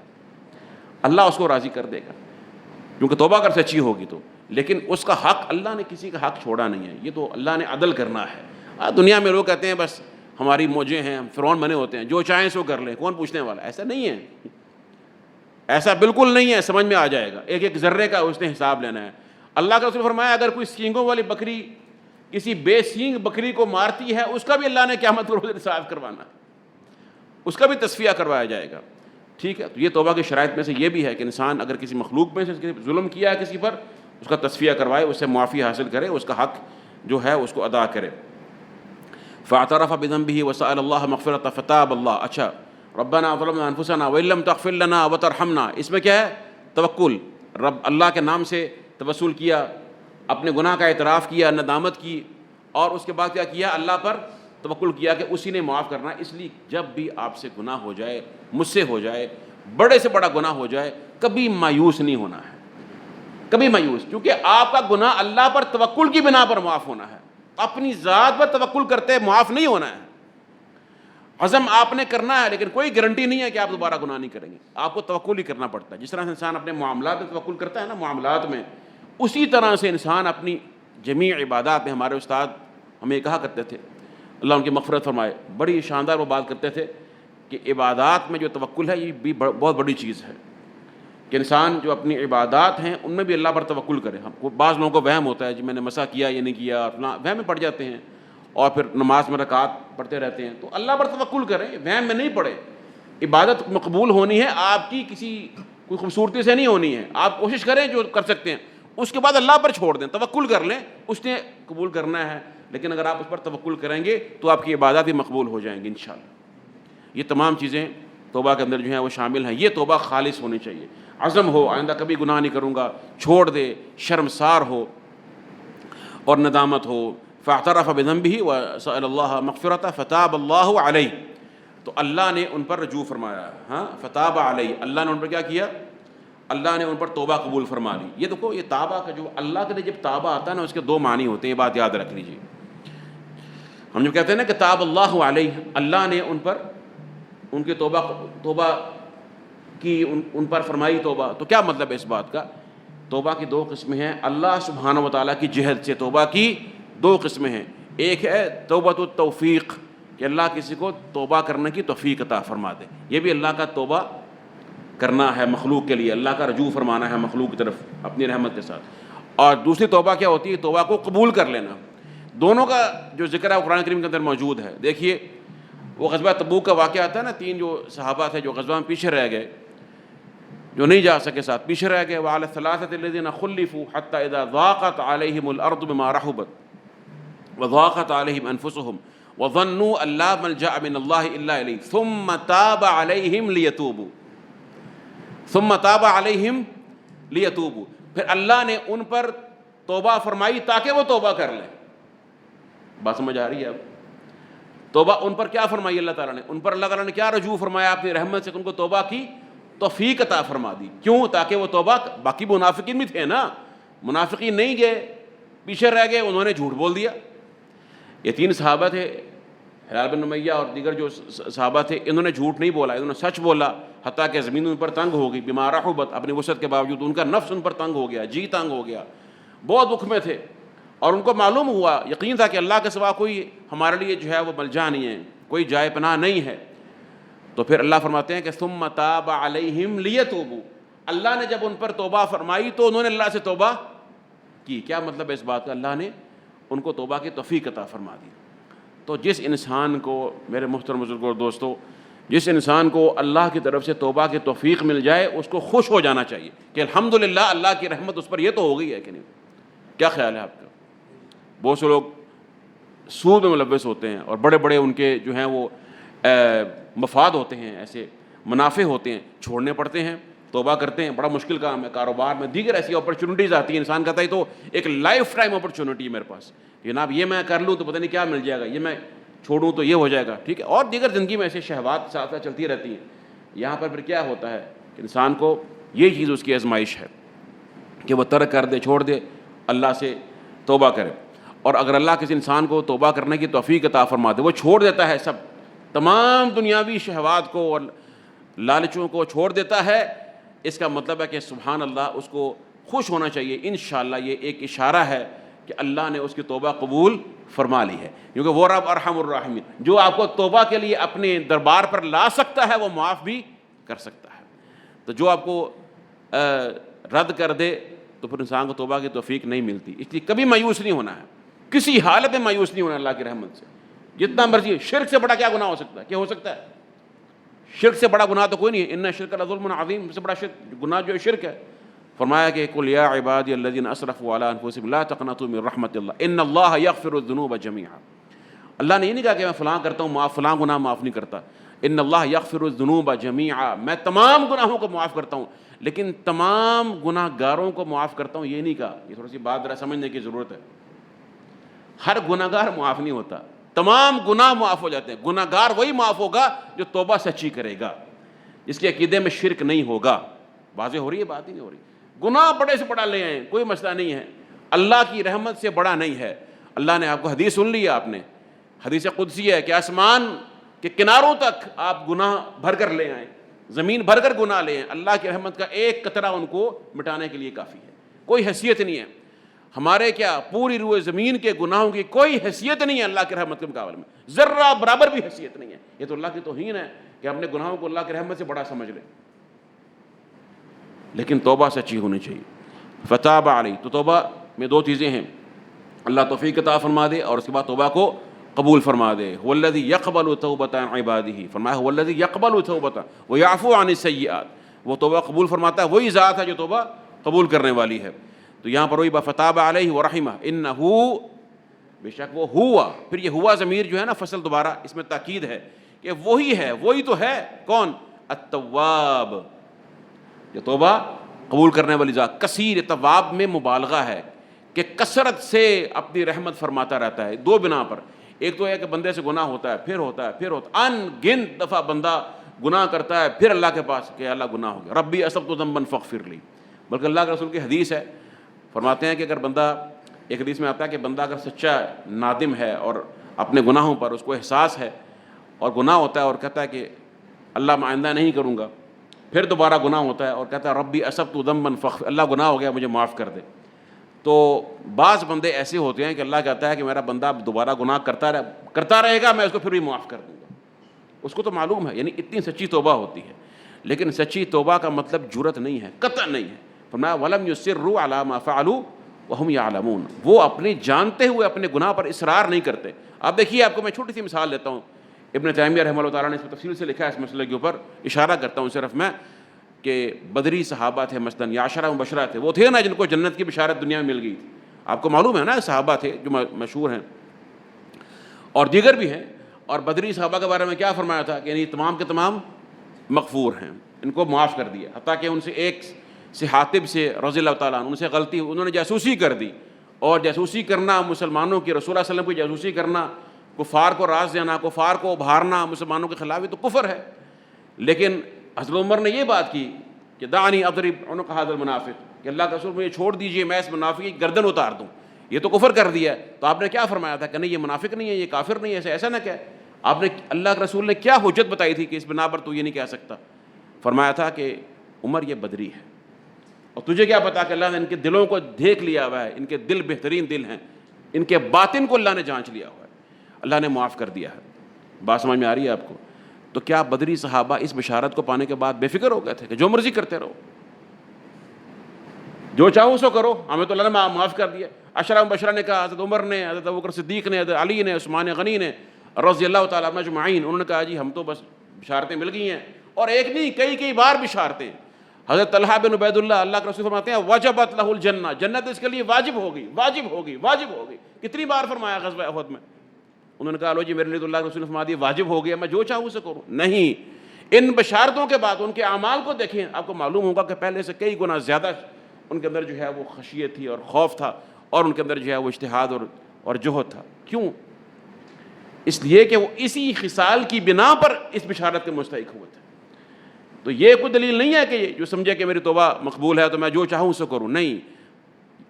اللہ اس کو راضی کر دے گا, کیونکہ توبہ اگر سچی ہوگی تو. لیکن اس کا حق, اللہ نے کسی کا حق چھوڑا نہیں ہے, یہ تو اللہ نے عدل کرنا ہے. دنیا میں لوگ کہتے ہیں بس ہماری موجیں ہیں, ہم فرعون بنے ہوتے ہیں, جو چاہیں سو کر لیں, کون پوچھنے والا. ایسا نہیں ہے, ایسا بالکل نہیں ہے. سمجھ میں آ جائے گا, ایک ایک ذرے کا اس نے حساب لینا ہے. اللہ کا رسول فرمایا اگر کوئی سینگوں والی بکری کسی بے سینگ بکری کو مارتی ہے, اس کا بھی اللہ نے قیامت کو روز حساب کروانا ہے, اس کا بھی تصفیہ کروایا جائے گا. ٹھیک ہے, تو یہ توبہ کی شرائط میں سے یہ بھی ہے کہ انسان اگر کسی مخلوق میں سے ظلم کیا ہے کسی پر, اس کا تصفیہ کروائے, اس سے معافی حاصل کرے, اس کا حق جو ہے اس کو ادا کرے. فاعترف بذنبه وسأل الله مغفرة فتاب الله. اچھا, ربنا ظلمنا انفسنا وان لم تغفر لنا وترحمنا, اس میں کیا ہے؟ توکل. رب اللہ کے نام سے توسل کیا, اپنے گناہ کا اعتراف کیا, ندامت کی, اور اس کے بعد کیا کیا؟ اللہ پر توکل کیا کہ اسی نے معاف کرنا. اس لیے جب بھی آپ سے گناہ ہو جائے, مجھ سے ہو جائے, بڑے سے بڑا گناہ ہو جائے, کبھی مایوس نہیں ہونا ہے, کبھی مایوس, کیونکہ آپ کا گناہ اللہ پر توکل کی بنا پر معاف ہونا ہے. اپنی ذات پر توکل کرتے معاف نہیں ہونا ہے. عزم آپ نے کرنا ہے, لیکن کوئی گارنٹی نہیں ہے کہ آپ دوبارہ گناہ نہیں کریں گے. آپ کو توکل ہی کرنا پڑتا ہے. جس طرح سے انسان اپنے معاملات میں توکل کرتا ہے نا, معاملات میں, اسی طرح سے انسان اپنی جمیع عبادات میں. ہمارے استاد ہمیں کہا کرتے تھے, اللہ ان کی مغفرت فرمائے, بڑی شاندار وہ بات کرتے تھے کہ عبادات میں جو توکل ہے یہ بھی بہت بڑی چیز ہے, کہ انسان جو اپنی عبادات ہیں ان میں بھی اللہ پر توکل کرے. ہم کو بعض لوگوں کو وہم ہوتا ہے جی میں نے مسا کیا یہ نہیں کیا, اپنا وہم میں پڑ جاتے ہیں اور پھر نماز میں رکعات پڑھتے رہتے ہیں. تو اللہ پر توکل کریں, وہم میں نہیں پڑے. عبادت مقبول ہونی ہے آپ کی کسی کوئی خوبصورتی سے نہیں ہونی ہے. آپ کوشش کریں جو کر سکتے ہیں, اس کے بعد اللہ پر چھوڑ دیں, توکل کر لیں, اس نے قبول کرنا ہے. لیکن اگر آپ اس پر توکل کریں گے تو آپ کی عبادات بھی مقبول ہو جائیں گی انشاءاللہ. یہ تمام چیزیں توبہ کے اندر جو ہیں وہ شامل ہیں. یہ توبہ خالص ہونی چاہیے, عزم ہو آئندہ کبھی گناہ نہیں کروں گا, چھوڑ دے, شرمسار ہو اور ندامت ہو. فاعترف بذنبه وسأل الله مغفرة فتاب الله علیہ, تو اللہ نے ان پر رجوع فرمایا. ہاں, فتاب علیہ, اللہ نے ان پر کیا کیا؟ اللہ نے ان پر توبہ قبول فرما لی. یہ دیکھو, یہ توبہ کا جو اللہ کے لیے جب توبہ آتا ہے نا, اس کے دو معنی ہوتے ہیں, یہ بات یاد رکھ لیجیے. ہم جو کہتے ہیں نا کہ تاب اللہ علیہ, اللہ نے ان پر ان کی توبہ کی, ان پر فرمائی توبہ. تو کیا مطلب ہے اس بات کا؟ توبہ کی دو قسمیں ہیں. اللہ سبحانہ و تعالیٰ کی جہد سے توبہ کی دو قسمیں ہیں. ایک ہے توبۃ التوفیق, کہ اللہ کسی کو توبہ کرنے کی توفیق عطا فرما دے. یہ بھی اللہ کا توبہ کرنا ہے مخلوق کے لیے, اللہ کا رجوع فرمانا ہے مخلوق کی طرف اپنی رحمت کے ساتھ. اور دوسری توبہ کیا ہوتی ہے؟ توبہ کو قبول کر لینا. دونوں کا جو ذکر ہے قرآن کریم کے اندر موجود ہے. دیکھیے وہ غزوہ تبوک کا واقعہ آتا ہے نا, 3 جو صحابہ تھے جو غزوہ میں پیچھے رہ گئے, جو نہیں جا سکے, ساتھ پیچھے رہ گئے. وعلی الثلاثة الذین خلفوا حتی اذا ضاقت علیہم الارض بما رحبت وضاقت علیہم انفسهم وظنوا ان لا ملجأ من اللہ الا الیہ ثم تاب علیہم لیتوبوا, ثم تاب علیہم لیتوبوا, پھر اللہ نے ان پر توبہ فرمائی تاکہ وہ توبہ کر لیں. بات سمجھ آ رہی ہے اب؟ توبہ ان پر کیا فرمائی اللہ تعالیٰ نے؟ ان پر اللہ تعالیٰ نے کیا رجوع فرمایا اپنی رحمت سے, ان کو توبہ کی توفیق عطا فرما دی. کیوں؟ تاکہ وہ توبہ, باقی منافقین بھی تھے نا, منافقین نہیں گئے, پیچھے رہ گئے, انہوں نے جھوٹ بول دیا. یہ 3 صحابہ تھے, ہلال بن امیہ اور دیگر جو صحابہ تھے, انہوں نے جھوٹ نہیں بولا, انہوں نے سچ بولا, حتیٰ کہ زمین ان پر تنگ ہو گئی, بما رحبت, اپنی وسعت کے باوجود ان کا نفس ان پر تنگ ہو گیا, جی تنگ ہو گیا. بہت دکھ میں تھے، اور ان کو معلوم ہوا، یقین تھا کہ اللہ کے سوا کوئی ہمارے لیے جو ہے وہ ملجا نہیں ہے، کوئی جائے پناہ نہیں ہے. تو پھر اللہ فرماتے ہیں کہ ثم تاب علیہم لیتوبوا، اللہ نے جب ان پر توبہ فرمائی تو انہوں نے اللہ سے توبہ کی. کیا مطلب ہے اس بات کا؟ اللہ نے ان کو توبہ کی توفیق عطا فرما دی. تو جس انسان کو، میرے محترم بزرگوں اور دوستو، جس انسان کو اللہ کی طرف سے توبہ کی توفیق مل جائے اس کو خوش ہو جانا چاہیے کہ الحمدللہ اللہ کی رحمت اس پر یہ تو ہو گئی ہے کہ نہیں. کیا خیال ہے آپ کا؟ بہت سے لوگ سود میں ملوث ہوتے ہیں اور بڑے بڑے ان کے جو ہیں وہ مفاد ہوتے ہیں، ایسے منافع ہوتے ہیں، چھوڑنے پڑتے ہیں، توبہ کرتے ہیں. بڑا مشکل کام ہے. کاروبار میں دیگر ایسی اپرچونیٹیز آتی ہیں، انسان کہتا ہے تو ایک لائف ٹائم اپرچونیٹی ہے میرے پاس، جناب یہ میں کر لوں تو پتہ نہیں کیا مل جائے گا، یہ میں چھوڑوں تو یہ ہو جائے گا. ٹھیک ہے، اور دیگر زندگی میں ایسے شہوات ساتھ ساتھ چلتی رہتی ہیں. یہاں پر پھر کیا ہوتا ہے کہ انسان کو یہ چیز اس کی آزمائش ہے کہ وہ ترک کر دے، چھوڑ دے، اللہ سے توبہ کرے. اور اگر اللہ کسی انسان کو توبہ کرنے کی توفیق عطا فرما دے، وہ چھوڑ دیتا ہے سب تمام دنیاوی شہوات کو اور لالچوں کو چھوڑ دیتا ہے، اس کا مطلب ہے کہ سبحان اللہ اس کو خوش ہونا چاہیے. انشاءاللہ یہ ایک اشارہ ہے کہ اللہ نے اس کی توبہ قبول فرما لی ہے، کیونکہ وہ رب ارحم الراحمین، جو آپ کو توبہ کے لیے اپنے دربار پر لا سکتا ہے وہ معاف بھی کر سکتا ہے. تو جو آپ کو رد کر دے تو پھر انسان کو توبہ کی توفیق نہیں ملتی. اس لیے کبھی مایوس نہیں ہونا ہے، کسی حالت میں مایوس نہیں ہونا اللہ کی رحمت سے. جتنا مرضی، شرک سے بڑا کیا گناہ ہو سکتا ہے؟ کیا ہو سکتا ہے؟ شرک سے بڑا گناہ تو کوئی نہیں ہے. ان الشرک لظلم عظیم، سے بڑا گناہ جو ہے شرک ہے. فرمایا کہ قل یا عبادی الذین اسرفوا علی انفسہم لا تقنطوا من رحمت اللہ ان اللہ یغفر الذنوب جميعا. اللہ نے یہ نہیں کہا کہ میں فلاں کرتا ہوں معاف، فلاں گناہ معاف نہیں کرتا. ان اللہ یغفر الذنوب جميعا، میں تمام گناہوں کو معاف کرتا ہوں، لیکن تمام گناہ گاروں کو معاف کرتا ہوں یہ نہیں کہا. یہ تھوڑی سی بات ذرا سمجھنے کی ضرورت ہے. ہر گناہ گار معاف نہیں ہوتا، تمام گناہ معاف ہو جاتے ہیں. گناہ گار وہی معاف ہوگا جو توبہ سچی کرے گا، جس کے عقیدے میں شرک نہیں ہوگا. واضح ہو رہی ہے بات؟ ہی نہیں ہو رہی. گناہ بڑے سے بڑا لے آئیں، کوئی مسئلہ نہیں ہے، اللہ کی رحمت سے بڑا نہیں ہے. اللہ نے آپ کو حدیث سن لی، آپ نے حدیث قدسی ہے کہ آسمان کے کناروں تک آپ گناہ بھر کر لے آئیں، زمین بھر کر گناہ لے آئیں، اللہ کی رحمت کا ایک قطرہ ان کو مٹانے کے لیے کافی ہے. کوئی حیثیت نہیں ہے ہمارے، کیا پوری روئے زمین کے گناہوں کی کوئی حیثیت نہیں ہے اللہ کی رحمت کے مقابلے میں، ذرہ برابر بھی حیثیت نہیں ہے. یہ تو اللہ کی توہین ہے کہ اپنے گناہوں کو اللہ کی رحمت سے بڑا سمجھ لیں. لیکن توبہ سچی ہونی چاہیے. فتاب علی، تو توبہ میں دو چیزیں ہیں، اللہ توفیق عطا فرما دے اور اس کے بعد توبہ کو قبول فرما دے. هو الذی یقبل توبۃ عن عبادہ، فرمایا هو الذی یقبل توبۃ ویعفو عن السیئات، وہ توبہ قبول فرماتا ہے، وہی ذات ہے جو توبہ قبول کرنے والی ہے. تو یہاں پر وہی فتاب علیہ ورحمہ، انہ، بے شک وہ ہوا. پھر یہ ہوا ضمیر جو ہے نا فصل دوبارہ اس میں تاکید ہے کہ وہی ہے، وہی تو ہے. کون؟ التواب، جو توبہ قبول کرنے والی ذات. کثیر، تواب میں مبالغہ ہے کہ کثرت سے اپنی رحمت فرماتا رہتا ہے. دو بنا پر، ایک تو ہے کہ بندے سے گناہ ہوتا ہے، پھر ہوتا ہے، پھر ہوتا ہے، ان گنت دفعہ بندہ گناہ کرتا ہے، پھر اللہ کے پاس کہ اللہ گناہ ہو گیا، ربی اصبت ذنبا فاغفر لی. بلکہ اللہ کے رسول کی حدیث ہے، فرماتے ہیں کہ اگر بندہ، ایک حدیث میں آتا ہے کہ بندہ اگر سچا نادم ہے اور اپنے گناہوں پر اس کو احساس ہے اور گناہ ہوتا ہے اور کہتا ہے کہ اللہ میں آئندہ نہیں کروں گا، پھر دوبارہ گناہ ہوتا ہے اور کہتا ہے ربی اصبت ذنبا فاغفر، اللہ گناہ ہو گیا مجھے معاف کر دے. تو بعض بندے ایسے ہوتے ہیں کہ اللہ کہتا ہے کہ میرا بندہ دوبارہ گناہ کرتا رہے گا، میں اس کو پھر بھی معاف کر دوں گا. اس کو تو معلوم ہے، یعنی اتنی سچی توبہ ہوتی ہے. لیکن سچی توبہ کا مطلب جرت نہیں ہے، قطع نہیں ہے. فرمایا ولم یصروا علی ما فعلوا وهم یعلمون، وہ اپنے جانتے ہوئے اپنے گناہ پر اصرار نہیں کرتے. آپ دیکھیے، آپ کو میں چھوٹی سی مثال دیتا ہوں. ابن تیمیہ رحمہ اللہ تعالیٰ نے اس میں تفصیل سے لکھا ہے اس مسئلے کے اوپر، اشارہ کرتا ہوں صرف میں کہ بدری صحابہ تھے مثلاً، یا عشرہ مبشرہ تھے، وہ تھے نا جن کو جنت کی بشارت دنیا میں مل گئی تھی. آپ کو معلوم ہے نا، صحابہ تھے جو مشہور ہیں اور دیگر بھی ہیں. اور بدری صحابہ کے بارے میں کیا فرمایا تھا کہ یعنی تمام کے تمام مغفور ہیں، ان کو معاف کر دیا. حتیٰ کہ ان سے ایک سے حاتب سے رضی اللہ تعالیٰ عنہ، ان سے غلطی، انہوں نے جاسوسی کر دی، اور جاسوسی کرنا مسلمانوں کی، رسول اللہ علیہ وسلم کی جاسوسی کرنا، کفار کو راز دینا، کفار کو ابھارنا مسلمانوں کے خلاف، یہ تو کفر ہے. لیکن حضرت عمر نے یہ بات کی کہ دعنی اضرب عنق ھذا المنافق، کہ اللہ کے رسول مجھے چھوڑ دیجئے، میں اس منافق کی گردن اتار دوں، یہ تو کفر کر دیا ہے. تو آپ نے کیا فرمایا تھا کہ نہیں، یہ منافق نہیں ہے، یہ کافر نہیں ہے، ایسا نہ کہ آپ نے، اللہ کے رسول نے کیا حجت بتائی تھی کہ اس بنا پر تو یہ نہیں کہہ سکتا؟ فرمایا تھا کہ عمر یہ بدری ہے، اور تجھے کیا پتا کہ اللہ نے ان کے دلوں کو دیکھ لیا ہوا ہے، ان کے دل بہترین دل ہیں، ان کے باطن کو اللہ نے جانچ لیا ہوا ہے، اللہ نے معاف کر دیا ہے۔ بات سمجھ میں آ رہی ہے آپ کو؟ تو کیا بدری صحابہ اس بشارت کو پانے کے بعد بے فکر ہو گئے تھے کہ جو مرضی کرتے رہو، جو چاہو سو کرو، ہمیں تو اللہ نے معاف کر دیا؟ عشرہ مبشرہ نے کہا، حضرت عمر نے، حضرت ابوبکر صدیق نے، حضرت علی نے، عثمان غنی نے رضی اللہ تعالیٰ عنہم اجمعین، انہوں نے کہا جی ہم تو بس بشارتیں مل گئی ہیں، اور ایک نہیں کئی بار بشارتیں۔ حضرت طلحہ بن عبید اللہ کے رسول فرماتے ہیں وجبت لہ الجنہ، جنت اس کے لیے واجب ہوگی، واجب ہوگی، واجب ہوگی۔ کتنی بار فرمایا غزوہ احد میں؟ انہوں نے کہا لو جی میرے لیے تو اللہ کے رسول نے فرما دیا واجب ہو گیا، میں جو چاہوں اسے کروں۔ نہیں، ان بشارتوں کے بعد ان کے اعمال کو دیکھیں، آپ کو معلوم ہوگا کہ پہلے سے کئی گنا زیادہ ان کے اندر جو ہے وہ خشیت تھی اور خوف تھا، اور ان کے اندر جو ہے وہ اجتہاد اور جہد تھا۔ کیوں؟ اس لیے کہ وہ اسی خصال کی بنا پر اس بشارت کے مستحق ہوئے تھے۔ تو یہ کوئی دلیل نہیں ہے کہ جو سمجھے کہ میری توبہ مقبول ہے تو میں جو چاہوں اسے کروں، نہیں۔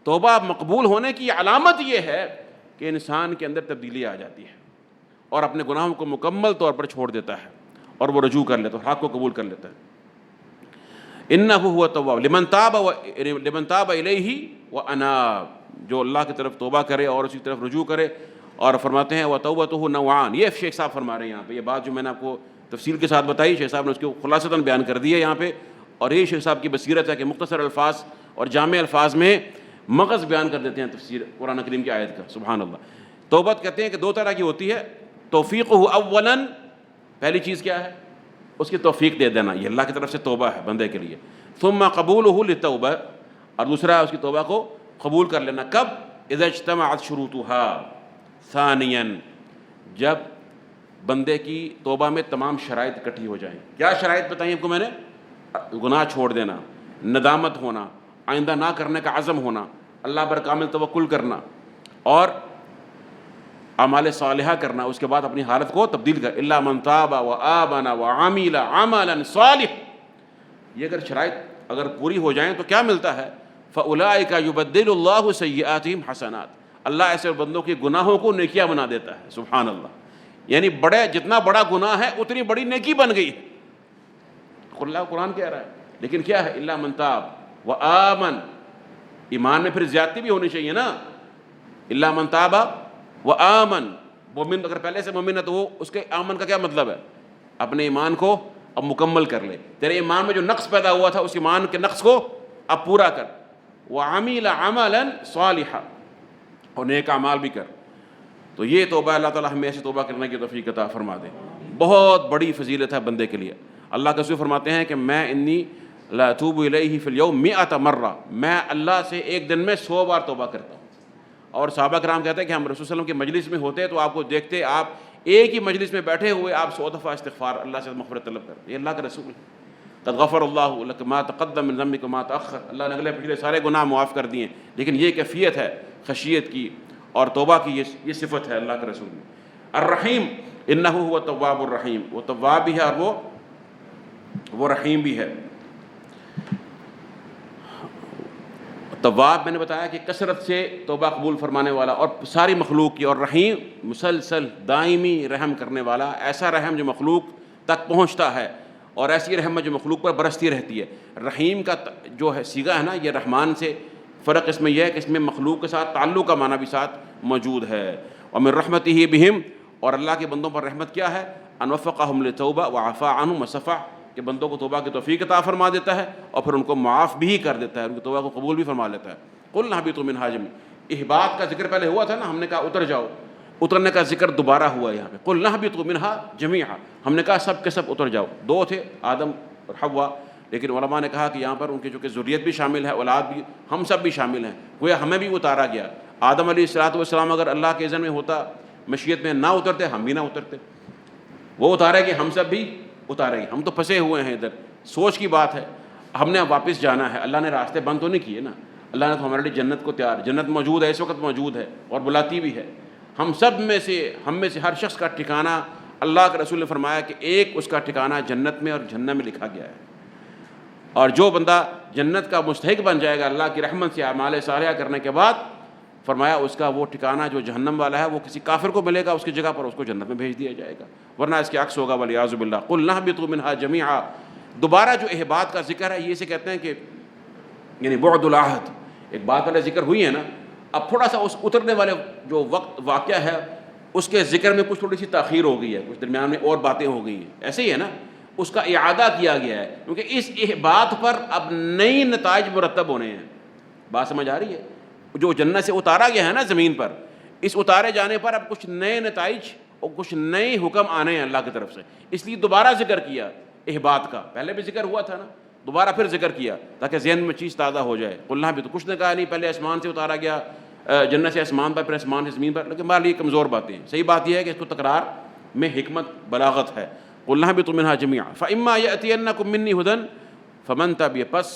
توبہ مقبول ہونے کی علامت یہ ہے کہ انسان کے اندر تبدیلی آ جاتی ہے اور اپنے گناہوں کو مکمل طور پر چھوڑ دیتا ہے اور وہ رجوع کر لیتا ہے، حق کو قبول کر لیتا ہے۔ انہ هو التواب لمن تاب الیہ واناب، جو اللہ کی طرف توبہ کرے اور اسی طرف رجوع کرے۔ اور فرماتے ہیں وتوبتہ نوعان، یہ شیخ صاحب فرما رہے ہیں یہاں پہ، یہ بات جو میں نے آپ کو تفصیل کے ساتھ بتائی، شیخ صاحب نے اس کو خلاصتاً بیان کر دی ہے یہاں پہ، اور یہ شیخ صاحب کی بصیرت ہے کہ مختصر الفاظ اور جامع الفاظ میں مغز بیان کر دیتے ہیں تفسیر قرآن کریم کی آیت کا۔ سبحان اللہ۔ توبت کہتے ہیں کہ دو طرح کی ہوتی ہے، توفیقہ اولاً، پہلی چیز کیا ہے؟ اس کی توفیق دے دینا، یہ اللہ کی طرف سے توبہ ہے بندے کے لیے۔ ثم قبولہ للتوبہ، اور دوسرا ہے اس کی توبہ کو قبول کر لینا۔ کب؟ اذا اجتمعت شروطها، ثانیاً، جب بندے کی توبہ میں تمام شرائط اکٹھی ہو جائیں۔ کیا شرائط بتائیں آپ کو میں نے؟ گناہ چھوڑ دینا، ندامت ہونا، آئندہ نہ کرنے کا عزم ہونا، اللہ پر کامل توکل کرنا، اور اعمال صالحہ کرنا، اس کے بعد اپنی حالت کو تبدیل کر۔ الا من تاب وآمن وعمل عملا صالح، یہ اگر شرائط اگر پوری ہو جائیں تو کیا ملتا ہے؟ فاولئک یبدل اللہ سیئاتہم حسنات، اللہ ایسے بندوں کے گناہوں کو نیکیاں بنا دیتا ہے۔ سبحان اللہ، یعنی جتنا بڑا گناہ ہے اتنی بڑی نیکی بن گئی ہے، اللہ قرآن کہہ رہا ہے۔ لیکن کیا ہے؟ الا من تاب وآمن، ایمان میں پھر زیادتی بھی ہونی چاہیے نا۔ الا من تاب وآمن، مومن اگر پہلے سے مومن ہے تو وہ اس کے آمن کا کیا مطلب ہے؟ اپنے ایمان کو اب مکمل کر لے، تیرے ایمان میں جو نقص پیدا ہوا تھا اس ایمان کے نقص کو اب پورا کر۔ وعمل عملا صالحا، اور نیک اعمال بھی کر۔ تو یہ توبہ، اللہ تعالیٰ ہمیں ایسی توبہ کرنے کی توفیق عطا فرما دے، بہت بڑی فضیلت ہے بندے کے لیے۔ اللہ کے رسول فرماتے ہیں کہ میں انی لا اتوب الیہ فی الیوم 100 مرہ، میں اللہ سے ایک دن میں 100 بار توبہ کرتا ہوں۔ اور صحابہ کرام کہتے ہیں کہ ہم رسول صلی اللہ علیہ وسلم کی مجلس میں ہوتے تو آپ کو دیکھتے آپ ایک ہی مجلس میں بیٹھے ہوئے آپ 100 دفعہ استغفار، اللہ سے مغفرت طلب کرتے۔ یہ اللہ کا رسول ہے۔ قد غفر اللہ لک ما تقدم من ذنبک وما تأخر، اللہ نے اگلے پچھلے سارے گناہ معاف کر دیے، لیکن یہ کیفیت ہے خشیت کی اور توبہ کی، یہ صفت ہے اللہ کے رسول میں۔ الرحیم، انہ هو التواب الرحیم، وہ تواب بھی ہے اور وہ رحیم بھی ہے۔ تواب میں نے بتایا کہ کثرت سے توبہ قبول فرمانے والا اور ساری مخلوق کی، اور رحیم مسلسل دائمی رحم کرنے والا، ایسا رحم جو مخلوق تک پہنچتا ہے، اور ایسی رحمت جو مخلوق پر برستی رہتی ہے۔ رحیم کا جو ہے صیغہ ہے نا، یہ رحمان سے فرق اس میں یہ ہے کہ اس میں مخلوق کے ساتھ تعلق کا معنی بھی ساتھ موجود ہے۔ ومن رحمتہ بہم، اور اللہ کے بندوں پر رحمت کیا ہے؟ ان وفقہم للتوبہ وعفا عنہم وصفح، کہ بندوں کو توبہ کی توفیق عطا فرما دیتا ہے اور پھر ان کو معاف بھی کر دیتا ہے، ان کی توبہ کو قبول بھی فرما لیتا ہے۔ قلنا اہبطوا منہا جميعا، احباط کا ذکر پہلے ہوا تھا نا، ہم نے کہا اتر جاؤ، اترنے کا ذکر دوبارہ ہوا یہاں پہ۔ قلنا اہبطوا منہا جميعا، ہم نے کہا سب کے سب اتر جاؤ۔ دو تھے، آدم اور حوا، لیکن علماء نے کہا کہ یہاں پر ان کی چونکہ ذریت بھی شامل ہے، اولاد بھی، ہم سب بھی شامل ہیں، گویا ہمیں بھی اتارا گیا۔ آدم علیہ السلام اگر اللہ کے اذن میں ہوتا، مشیت میں نہ اترتے، ہم بھی نہ اترتے، وہ اتارے گی، ہم سب بھی اتارے گی، ہم تو پھنسے ہوئے ہیں ادھر۔ سوچ کی بات ہے، ہم نے واپس جانا ہے، اللہ نے راستے بند تو نہیں کیے نا، اللہ نے تو ہمارے لیے جنت کو تیار، جنت موجود ہے، اس وقت موجود ہے اور بلاتی بھی ہے۔ ہم میں سے ہر شخص کا ٹھکانہ، اللہ کے رسول نے فرمایا کہ ایک اس کا ٹھکانہ جنت میں اور جہنم میں لکھا گیا ہے، اور جو بندہ جنت کا مستحق بن جائے گا اللہ کی رحمت سے اعمال صالحہ کرنے کے بعد، فرمایا اس کا وہ ٹھکانہ جو جہنم والا ہے وہ کسی کافر کو ملے گا، اس کی جگہ پر اس کو جنت میں بھیج دیا جائے گا، ورنہ اس کے عکس ہوگا، والعیاذ باللہ۔ قلنا اہبطوا منہا جمیعا، دوبارہ جو احباط کا ذکر ہے، یہ سے کہتے ہیں کہ یعنی بعد العہد، ایک بات پہلے ذکر ہوئی ہے نا، اب تھوڑا سا اس اترنے والے جو وقت واقعہ ہے اس کے ذکر میں کچھ تھوڑی سی تاخیر ہو گئی ہے، کچھ درمیان میں اور باتیں ہو گئی ہیں، ایسے ہی ہے نا، اس کا اعادہ کیا گیا ہے کیونکہ اس بات پر اب نئی نتائج مرتب ہونے ہیں. بات سمجھ آ رہی ہے؟ جو جنت سے اتارا گیا ہے نا زمین پر، اس اتارے جانے پر اب کچھ نئے نتائج اور کچھ نئے حکم آنے ہیں اللہ کی طرف سے، اس لیے دوبارہ ذکر کیا احباط کا. پہلے بھی ذکر ہوا تھا نا، دوبارہ پھر ذکر کیا تاکہ ذہن میں چیز تازہ ہو جائے. قلنا بھی تو کچھ نے کہا نہیں، پہلے آسمان سے اتارا گیا جنت سے آسمان پر، پھر آسمان سے زمین پر، لیکن بہرحال یہ کمزور باتیں ہیں. صحیح بات یہ ہے کہ اس کو تکرار میں حکمت بلاغت ہے. قلنا بھی تم منہا جمیعا فاما یاتینکم منی ھدی فمن تبع، پس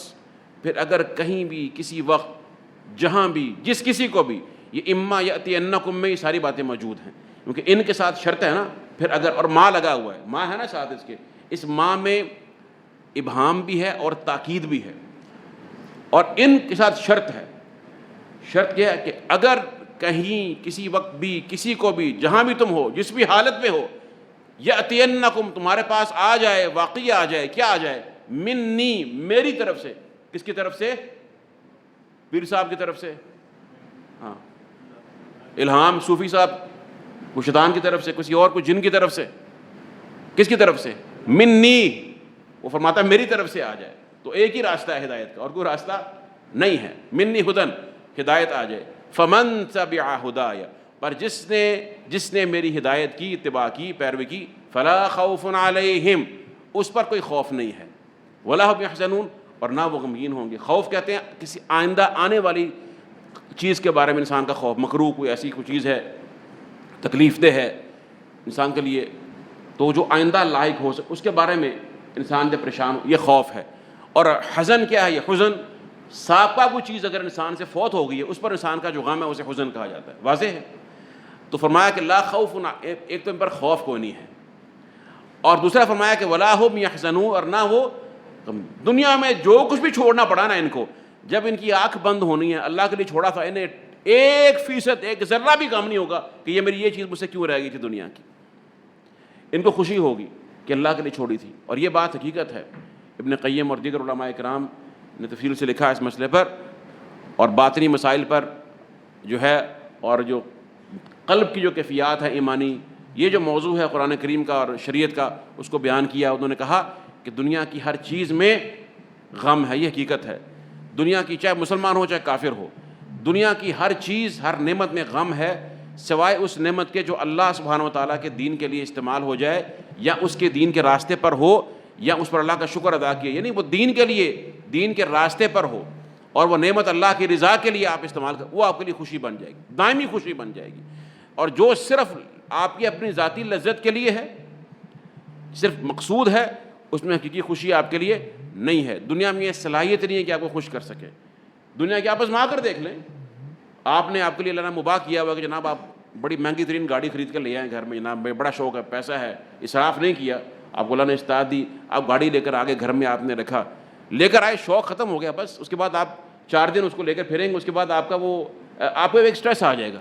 پھر اگر کہیں بھی کسی وقت جہاں بھی جس کسی کو بھی، یہ اما یاتینکم میں یہ ساری باتیں موجود ہیں کیونکہ ان کے ساتھ شرط ہے نا، پھر اگر اور ماں لگا ہوا ہے، ماں ہے نا ساتھ اس کے، اس ماں میں ابہام بھی ہے اور تاکید بھی ہے، اور ان کے ساتھ شرط ہے. شرط یہ ہے کہ اگر کہیں کسی وقت بھی کسی کو بھی جہاں بھی تم ہو، جس بھی حالت میں ہو، یاتینکم تمہارے پاس آ جائے، واقعہ آ جائے، کیا آ جائے؟ منی میری طرف سے. کس کی طرف سے؟ پیر صاحب کی طرف سے. ہاں، الہام صوفی صاحب کو شیطان کی طرف سے، کسی اور کو جن کی طرف سے. کس کی طرف سے؟ منی، وہ فرماتا ہے میری طرف سے آ جائے. تو ایک ہی راستہ ہے ہدایت کا، اور کوئی راستہ نہیں ہے. منی ہدن، ہدایت آ جائے. فمن تبع ہدایا، پر جس نے میری ہدایت کی، اتباع کی، پیروی کی، فلا خوف علیہم، اس پر کوئی خوف نہیں ہے، ولا هم يحزنون، اور نہ وہ غمگین ہوں گے. خوف کہتے ہیں کسی آئندہ آنے والی چیز کے بارے میں انسان کا خوف، مکروہ کوئی ایسی کوئی چیز ہے، تکلیف دہ ہے انسان کے لیے، تو جو آئندہ لاحق ہو سکے اس کے بارے میں انسان جب پریشان ہو، یہ خوف ہے. اور حزن کیا ہے؟ یہ حزن سابقہ کوئی چیز اگر انسان سے فوت ہو گئی ہے اس پر انسان کا جو غم ہے اسے حزن کہا جاتا ہے. واضح ہے؟ تو فرمایا کہ لا خوف، ایک تو ان پر خوف کوئی نہیں ہے، اور دوسرا فرمایا کہ ولا هم يحزنون، اور نہ وہ دنیا میں جو کچھ بھی چھوڑنا پڑا نا ان کو، جب ان کی آنکھ بند ہونی ہے، اللہ کے لیے چھوڑا تھا، انہیں 1% ایک ذرہ بھی غم نہیں ہوگا کہ یہ میری یہ چیز مجھ سے کیوں رہ گئی تھی دنیا کی. ان کو خوشی ہوگی کہ اللہ کے لیے چھوڑی تھی. اور یہ بات حقیقت ہے. ابن قیم اور دیگر علماء کرام نے تفصیل سے لکھا اس مسئلے پر، اور باطنی مسائل پر جو ہے، اور جو قلب کی جو کیفیات ہے ایمانی، یہ جو موضوع ہے قرآن کریم کا اور شریعت کا، اس کو بیان کیا. انہوں نے کہا کہ دنیا کی ہر چیز میں غم ہے، یہ حقیقت ہے. دنیا کی، چاہے مسلمان ہو چاہے کافر ہو، دنیا کی ہر چیز، ہر نعمت میں غم ہے، سوائے اس نعمت کے جو اللہ سبحانہ و تعالیٰ کے دین کے لیے استعمال ہو جائے، یا اس کے دین کے راستے پر ہو، یا اس پر اللہ کا شکر ادا کیے. یعنی وہ دین کے لیے، دین کے راستے پر ہو، اور وہ نعمت اللہ کی رضا کے لیے آپ استعمال کر، وہ آپ کے لیے خوشی بن جائے گی، دائمی خوشی بن جائے گی. اور جو صرف آپ کی اپنی ذاتی لذت کے لیے ہے، صرف مقصود ہے، اس میں حقیقی خوشی آپ کے لیے نہیں ہے. دنیا میں یہ صلاحیت نہیں ہے کہ آپ کو خوش کر سکے. دنیا کی آپس میں آ کر دیکھ لیں، آپ نے آپ کے لیے اللہ نے مباح کیا ہوا کہ جناب آپ بڑی مہنگی ترین گاڑی خرید کر لے آئیں گھر میں، جناب بڑا شوق ہے، پیسہ ہے، اسراف نہیں کیا، آپ کو اللہ نے استطاعت دی، آپ گاڑی لے کر آگے گھر میں آپ نے رکھا، لے کر آئے، شوق ختم ہو گیا، بس اس کے بعد آپ 4 دن اس کو لے کر پھریں گے، اس کے بعد آپ کا وہ آپ کو ایک اسٹریس آ جائے گا.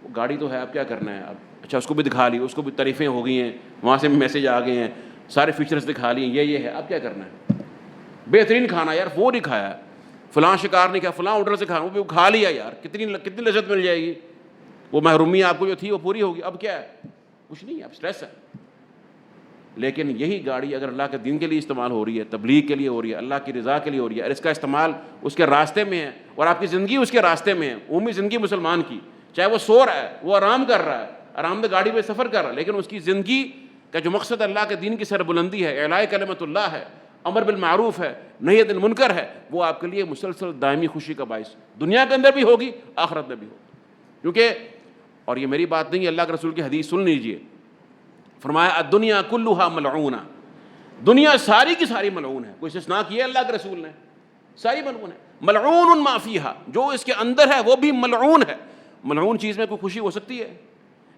وہ گاڑی تو ہے، آپ کیا کرنا ہے، اب اچھا اس کو بھی دکھا لی، اس کو بھی تعریفیں ہو گئی ہیں، وہاں سے میسج آ گئے ہیں، سارے فیچرز دکھا لیے، یہ ہے، اب کیا کرنا ہے. بہترین کھانا یار وہ نہیں کھایا، فلاں شکار نہیں کھایا، فلاں آرڈر سے کھانا وہ بھی کھا لیا، یار کتنی لذت مل جائے گی، وہ محرومی آپ کو جو تھی وہ پوری ہوگی. اب کیا ہے؟ کچھ نہیں ہے، اب اسٹریس ہے. لیکن یہی گاڑی اگر اللہ کے دین کے لیے استعمال ہو رہی ہے، تبلیغ کے لیے ہو رہی ہے، اللہ کی رضا کے لیے ہو رہی ہے، اور اس کا استعمال اس کے راستے میں ہے، اور آپ کی زندگی اس کے راستے میں ہے، عمومی زندگی مسلمان کی، چاہے وہ سو رہا ہے، وہ آرام کر رہا ہے، آرام دہ گاڑی میں سفر کر رہا ہے، لیکن اس کی زندگی کا جو مقصد اللہ کے دین کی سربلندی ہے، اعلاء کلمت اللہ ہے، امر بالمعروف ہے، نہی عن المنکر ہے، وہ آپ کے لیے مسلسل دائمی خوشی کا باعث دنیا کے اندر بھی ہوگی، آخرت میں بھی ہوگی. کیونکہ، اور یہ میری بات نہیں ہے، اللہ کے رسول کی حدیث سن لیجئے، فرمایا الدنیا کلھا ملعونہ، دنیا ساری کی ساری ملعون ہے. کوئی استثناء کیا اللہ کے رسول نے؟ ساری ملعون ہے. ملعون ما فیہا، جو اس کے اندر ہے وہ بھی ملعون ہے. ملعون چیز میں کوئی خوشی ہو سکتی ہے؟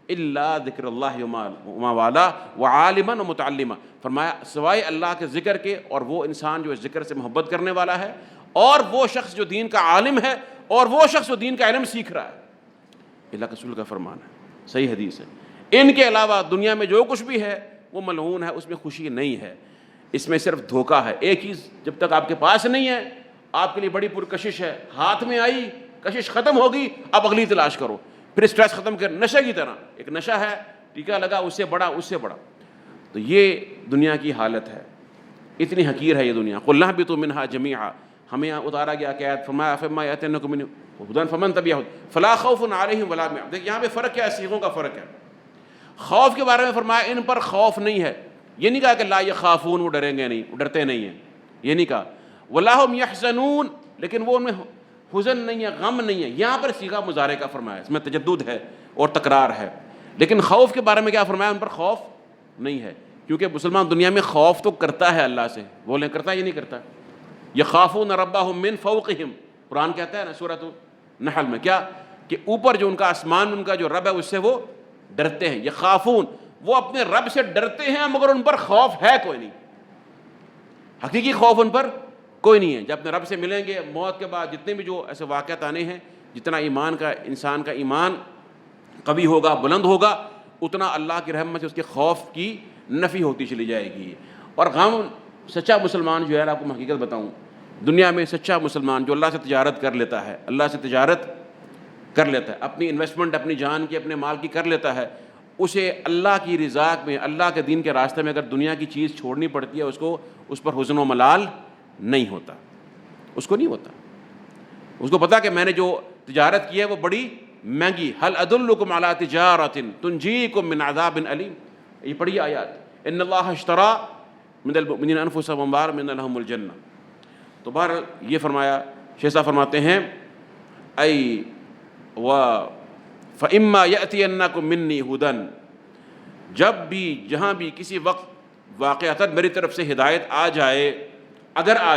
الا ذکر اللہ وما والا وعالما ومتعلما، فرمایا سوائے اللہ کے ذکر کے، اور وہ انسان جو اس ذکر سے محبت کرنے والا ہے، اور وہ شخص جو دین کا عالم ہے، اور وہ شخص جو دین کا علم سیکھ رہا ہے. اللہ کے رسول کا فرمان ہے، صحیح حدیث ہے. ان کے علاوہ دنیا میں جو کچھ بھی ہے وہ ملعون ہے، اس میں خوشی نہیں ہے، اس میں صرف دھوکہ ہے. ایک چیز جب تک آپ کے پاس نہیں ہے، آپ کے لیے بڑی پرکشش ہے، ہاتھ میں آئی کشش ختم ہوگی، اب اگلی تلاش کرو، پھر اسٹریس ختم کر، نشے کی طرح ایک نشہ ہے، ٹیکہ لگا اس سے بڑا اس سے بڑا. تو یہ دنیا کی حالت ہے، اتنی حقیر ہے یہ دنیا. قُلْ اهْبِطُوا مِنْهَا جَمِيعًا، ہمیں یہاں اتارا گیا کہ آیت فرمایا فَإِمَّا يَأْتِيَنَّكُم مِّنْهُ هُدًى فَمَن تَبِعَ هُدًى فَلَا خَوْفٌ عَلَيْهِمْ وَلَا هُمْ يَحْزَنُونَ. دیکھ یہاں پہ فرق کیا ہے، صیغوں کا فرق ہے. خوف کے بارے میں فرمایا ان پر خوف نہیں ہے، یہ نہیں کہا کہ لا یخافون، وہ ڈریں گے نہیں، وہ ڈرتے نہیں ہیں، یہ نہیں کہا. وَلَا هُمْ يَحْزَنُونَ، لیکن وہ ان میں حزن نہیں ہے، غم نہیں ہے. یہاں پر صیغہ مضارع کا فرمایا، اس میں تجدد ہے اور تکرار ہے. لیکن خوف کے بارے میں کیا فرمایا، ان پر خوف نہیں ہے. کیونکہ مسلمان دنیا میں خوف تو کرتا ہے اللہ سے، بولیں کرتا ہے یہ نہیں کرتا. یخافون ربہم من فوقہم، قرآن کہتا ہے نا سورۃ النحل میں کیا، کہ اوپر جو ان کا آسمان، ان کا جو رب ہے اس سے وہ ڈرتے ہیں. یخافون، وہ اپنے رب سے ڈرتے ہیں مگر ان پر خوف ہے کوئی نہیں، حقیقی خوف ان پر کوئی نہیں ہے. جب اپنے رب سے ملیں گے موت کے بعد، جتنے بھی جو ایسے واقعات آنے ہیں، جتنا ایمان کا انسان کا ایمان قوی ہوگا، بلند ہوگا، اتنا اللہ کی رحمت سے اس کے خوف کی نفی ہوتی چلی جائے گی. اور غم، سچا مسلمان جو ہے، آپ کو میں حقیقت بتاؤں، دنیا میں سچا مسلمان جو اللہ سے تجارت کر لیتا ہے، اللہ سے تجارت کر لیتا ہے، اپنی انویسٹمنٹ اپنی جان کی، اپنے مال کی کر لیتا ہے، اسے اللہ کی رضا میں، اللہ کے دین کے راستے میں اگر دنیا کی چیز چھوڑنی پڑتی ہے، اس کو اس پر حزن و ملال نہیں ہوتا، اس کو نہیں ہوتا. اس کو پتا کہ میں نے جو تجارت کی ہے وہ بڑی مہنگی. هل ادلکم علی تجارۃ تنجیکم من عذاب علیم، یہ پڑھی آیات. ان اللہ اشتری من المؤمنین انفسهم واموالهم بان لهم الجنہ. تو بہر یہ فرمایا، شیخ صاحب فرماتے ہیں ای و فاما یاتینکم منی ھدی، جب بھی جہاں بھی کسی وقت واقعتاً میری طرف سے ہدایت آ جائے، اگر آ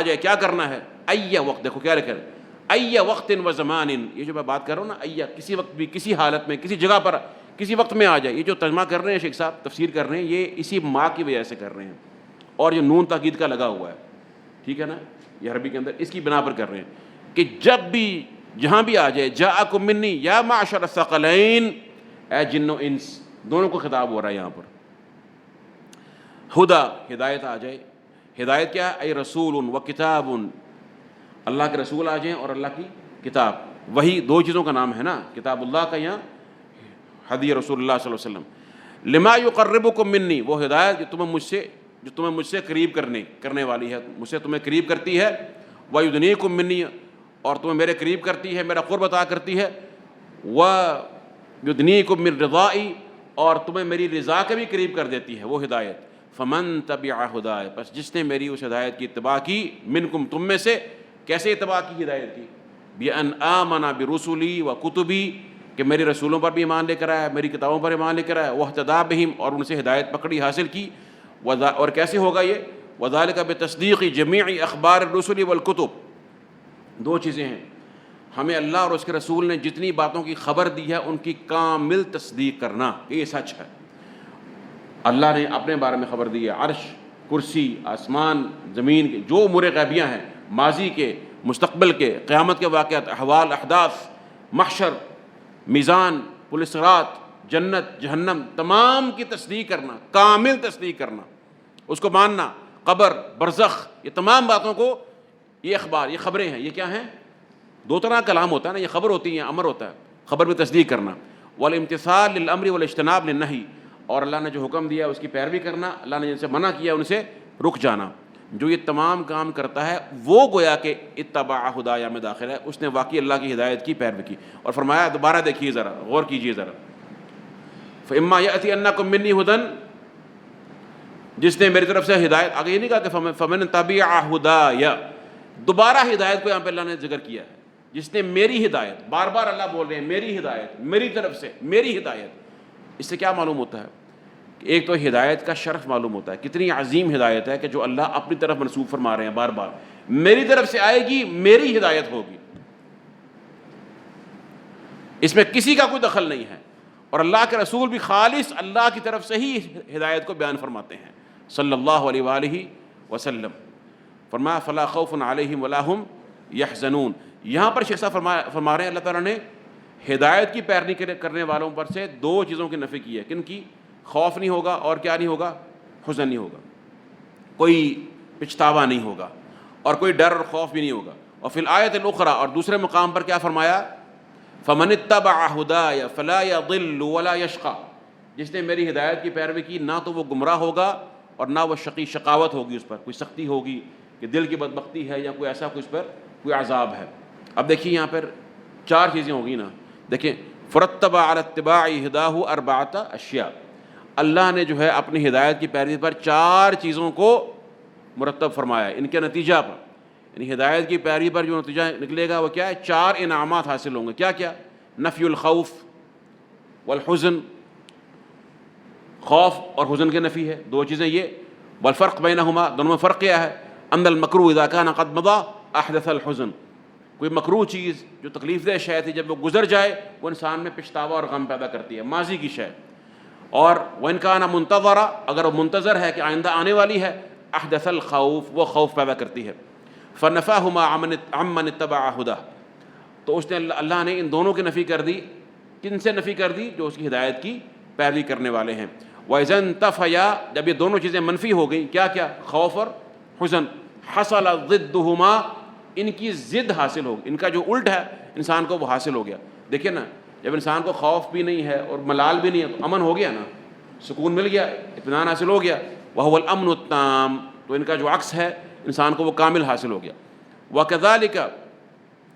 جائے کیا کرنا ہے، ای وقت، دیکھو کیا لکھا ہے، ای وقت و زمان، یہ جو میں بات کر رہا ہوں نا، ای کسی وقت بھی، کسی حالت میں، کسی جگہ پر، کسی وقت میں آ جائے. یہ جو ترجمہ کر رہے ہیں شیخ صاحب، تفسیر کر رہے ہیں، یہ اسی ماں کی وجہ سے کر رہے ہیں، اور یہ نون تاکید کا لگا ہوا ہے، ٹھیک ہے نا، یہ عربی کے اندر اس کی بنا پر کر رہے ہیں کہ جب بھی جہاں بھی آ جائے، جاءکم منی یا معشر الثقلین، اے جن و انس، دونوں کو خطاب ہو رہا ہے یہاں پر. ہدا، ہدایت آ جائے. ہدایت کیا ہے، اے رسول و کتاب، اللہ کے رسول آ جائیں اور اللہ کی کتاب. وہی دو چیزوں کا نام ہے نا، کتاب اللہ کا یہاں ہدی رسول اللہ صلی اللہ علیہ وسلم. لما یقربکم منی، وہ ہدایت جو تمہیں مجھ سے قریب کرنے والی ہے، مجھ سے تمہیں قریب کرتی ہے. ویدنیکم منی، اور تمہیں میرے قریب کرتی ہے، میرا قرب عطا کرتی ہے. ویدنیکم من رضائی، اور تمہیں میری رضا کے بھی قریب کر دیتی ہے وہ ہدایت. فمن تبع ہدای، پس جس نے میری اس ہدایت کی اتباع کی، منکم، تم میں سے. کیسے اتباع کی ہدایت کی، بِأَنْ آمَنَ بِرُسُلِي وَكُتُبِي، کہ میری رسولوں پر بھی ایمان لے کر آیا، میری کتابوں پر ایمان لے کر آیا. وَاهْتَدَىٰ بِهِمْ، اور ان سے ہدایت پکڑی، حاصل کی. اور کیسے ہوگا یہ، وَذَلِكَ بِتَصْدِيقِ جَمِيعِ أَخْبَارِ الرُّسُلِ وَالْكُتُبِ. دو چیزیں ہیں، ہمیں اللہ اور اس کے رسول نے جتنی باتوں کی خبر دی ہے ان کی کامل تصدیق کرنا کہ یہ سچ ہے. اللہ نے اپنے بارے میں خبر دی ہے، عرش، کرسی، آسمان، زمین کے جو امور غیبیہ ہیں، ماضی کے، مستقبل کے، قیامت کے واقعات، احوال، احداث، محشر، میزان، پل صراط، جنت، جہنم، تمام کی تصدیق کرنا، کامل تصدیق کرنا، اس کو ماننا. قبر، برزخ، یہ تمام باتوں کو، یہ اخبار، یہ خبریں ہیں. یہ کیا ہیں، دو طرح کلام ہوتا ہے نا، یہ خبر ہوتی ہے، امر ہوتا ہے. خبر میں تصدیق کرنا. والامتثال للامر والاجتناب للنہی، اور اللہ نے جو حکم دیا اس کی پیروی کرنا، اللہ نے جن سے منع کیا ان سے رک جانا. جو یہ تمام کام کرتا ہے وہ گویا کہ اتبع ہدایا میں داخل ہے، اس نے واقعی اللہ کی ہدایت کی پیروی کی. اور فرمایا، دوبارہ دیکھیے ذرا، غور کیجیے ذرا، فَإِمَّا يَأْتِيَنَّكُم مِّنِّي هُدًى، جس نے میری طرف سے ہدایت، آگے یہ نہیں کہا کہ فَمَن تَبِعَ هُدَايَ، دوبارہ ہدایت کو یہاں پہ اللہ نے ذکر کیا ہے. جس نے میری ہدایت، بار بار اللہ بول رہے ہیں میری ہدایت، میری طرف سے میری ہدایت. اس سے کیا معلوم ہوتا ہے، ایک تو ہدایت کا شرف معلوم ہوتا ہے، کتنی عظیم ہدایت ہے کہ جو اللہ اپنی طرف منسوب فرما رہے ہیں بار بار، میری طرف سے آئے گی، میری ہدایت ہوگی، اس میں کسی کا کوئی دخل نہیں ہے. اور اللہ کے رسول بھی خالص اللہ کی طرف سے ہی ہدایت کو بیان فرماتے ہیں صلی اللہ علیہ وآلہ وسلم. فرمایا فلا خوف علیہم ولا ہم یحزنون. یہاں پر شیخ صاحب فرما رہے ہیں اللہ تعالیٰ نے ہدایت کی پیروی کرنے والوں پر سے دو چیزوں کی نفی کی ہے. کن کی؟ خوف نہیں ہوگا، اور کیا نہیں ہوگا، حزن نہیں ہوگا، کوئی پچھتاوا نہیں ہوگا. اور کوئی ڈر اور خوف بھی نہیں ہوگا. اور فی الآیت الاخری، اور دوسرے مقام پر کیا فرمایا؟ فمن اتبع ہدای فلا یضل ولا یشقی، جس نے میری ہدایت کی پیروی کی نہ تو وہ گمراہ ہوگا اور نہ وہ شقاوت ہوگی، اس پر کوئی سختی ہوگی کہ دل کی بدبختی ہے یا کوئی ایسا کوئی اس پر کوئی عذاب ہے. اب دیکھیے یہاں پر 4 چیزیں ہوگی نا. دیکھیں فرتب علی اتباع ہداہ 4 اشیاء، اللہ نے جو ہے اپنی ہدایت کی پیروی پر 4 چیزوں کو مرتب فرمایا. ان کے نتیجہ پر، یعنی ہدایت کی پیروی پر جو نتیجہ نکلے گا وہ کیا ہے؟ 4 انعامات حاصل ہوں گے. کیا کیا؟ نفی الخوف والحزن، خوف اور حزن کے نفی ہے، 2 چیزیں یہ. والفرق بینہما، دونوں میں فرق کیا ہے؟ ان المکروہ اذا کان قد مضى احدث الحزن، کوئی مکروہ چیز جو تکلیف دہ شے تھی جب وہ گزر جائے وہ انسان میں پچھتاوا اور غم پیدا کرتی ہے، ماضی کی شے. اور وَإِن كَانَ مُنْتَظَرًا، اگر وہ منتظر ہے کہ آئندہ آنے والی ہے، احدث الخوف، وہ خوف پیدا کرتی ہے. فَنَفَاهُمَا عَمَّنِ اتَّبَعَ هُدَاهُ، تو اس نے اللہ نے ان دونوں کی نفی کر دی. کن سے نفی کر دی؟ جو اس کی ہدایت کی پیروی کرنے والے ہیں. وَإِذَا انْتَفَيَا، جب یہ دونوں چیزیں منفی ہو گئیں، کیا کیا؟ خوف اور حزن، حصل ضدهما، ان کی ضد حاصل ہوگی، ان کا جو الٹ ہے انسان کو وہ حاصل ہو گیا. دیکھیں نا، جب انسان کو خوف بھی نہیں ہے اور ملال بھی نہیں ہے تو امن ہو گیا نا، سکون مل گیا، اطمینان حاصل ہو گیا. وَهُوَ الْأَمْنُ التَّامُّ، تو ان کا جو عکس ہے انسان کو وہ کامل حاصل ہو گیا. وَكَذَلِكَ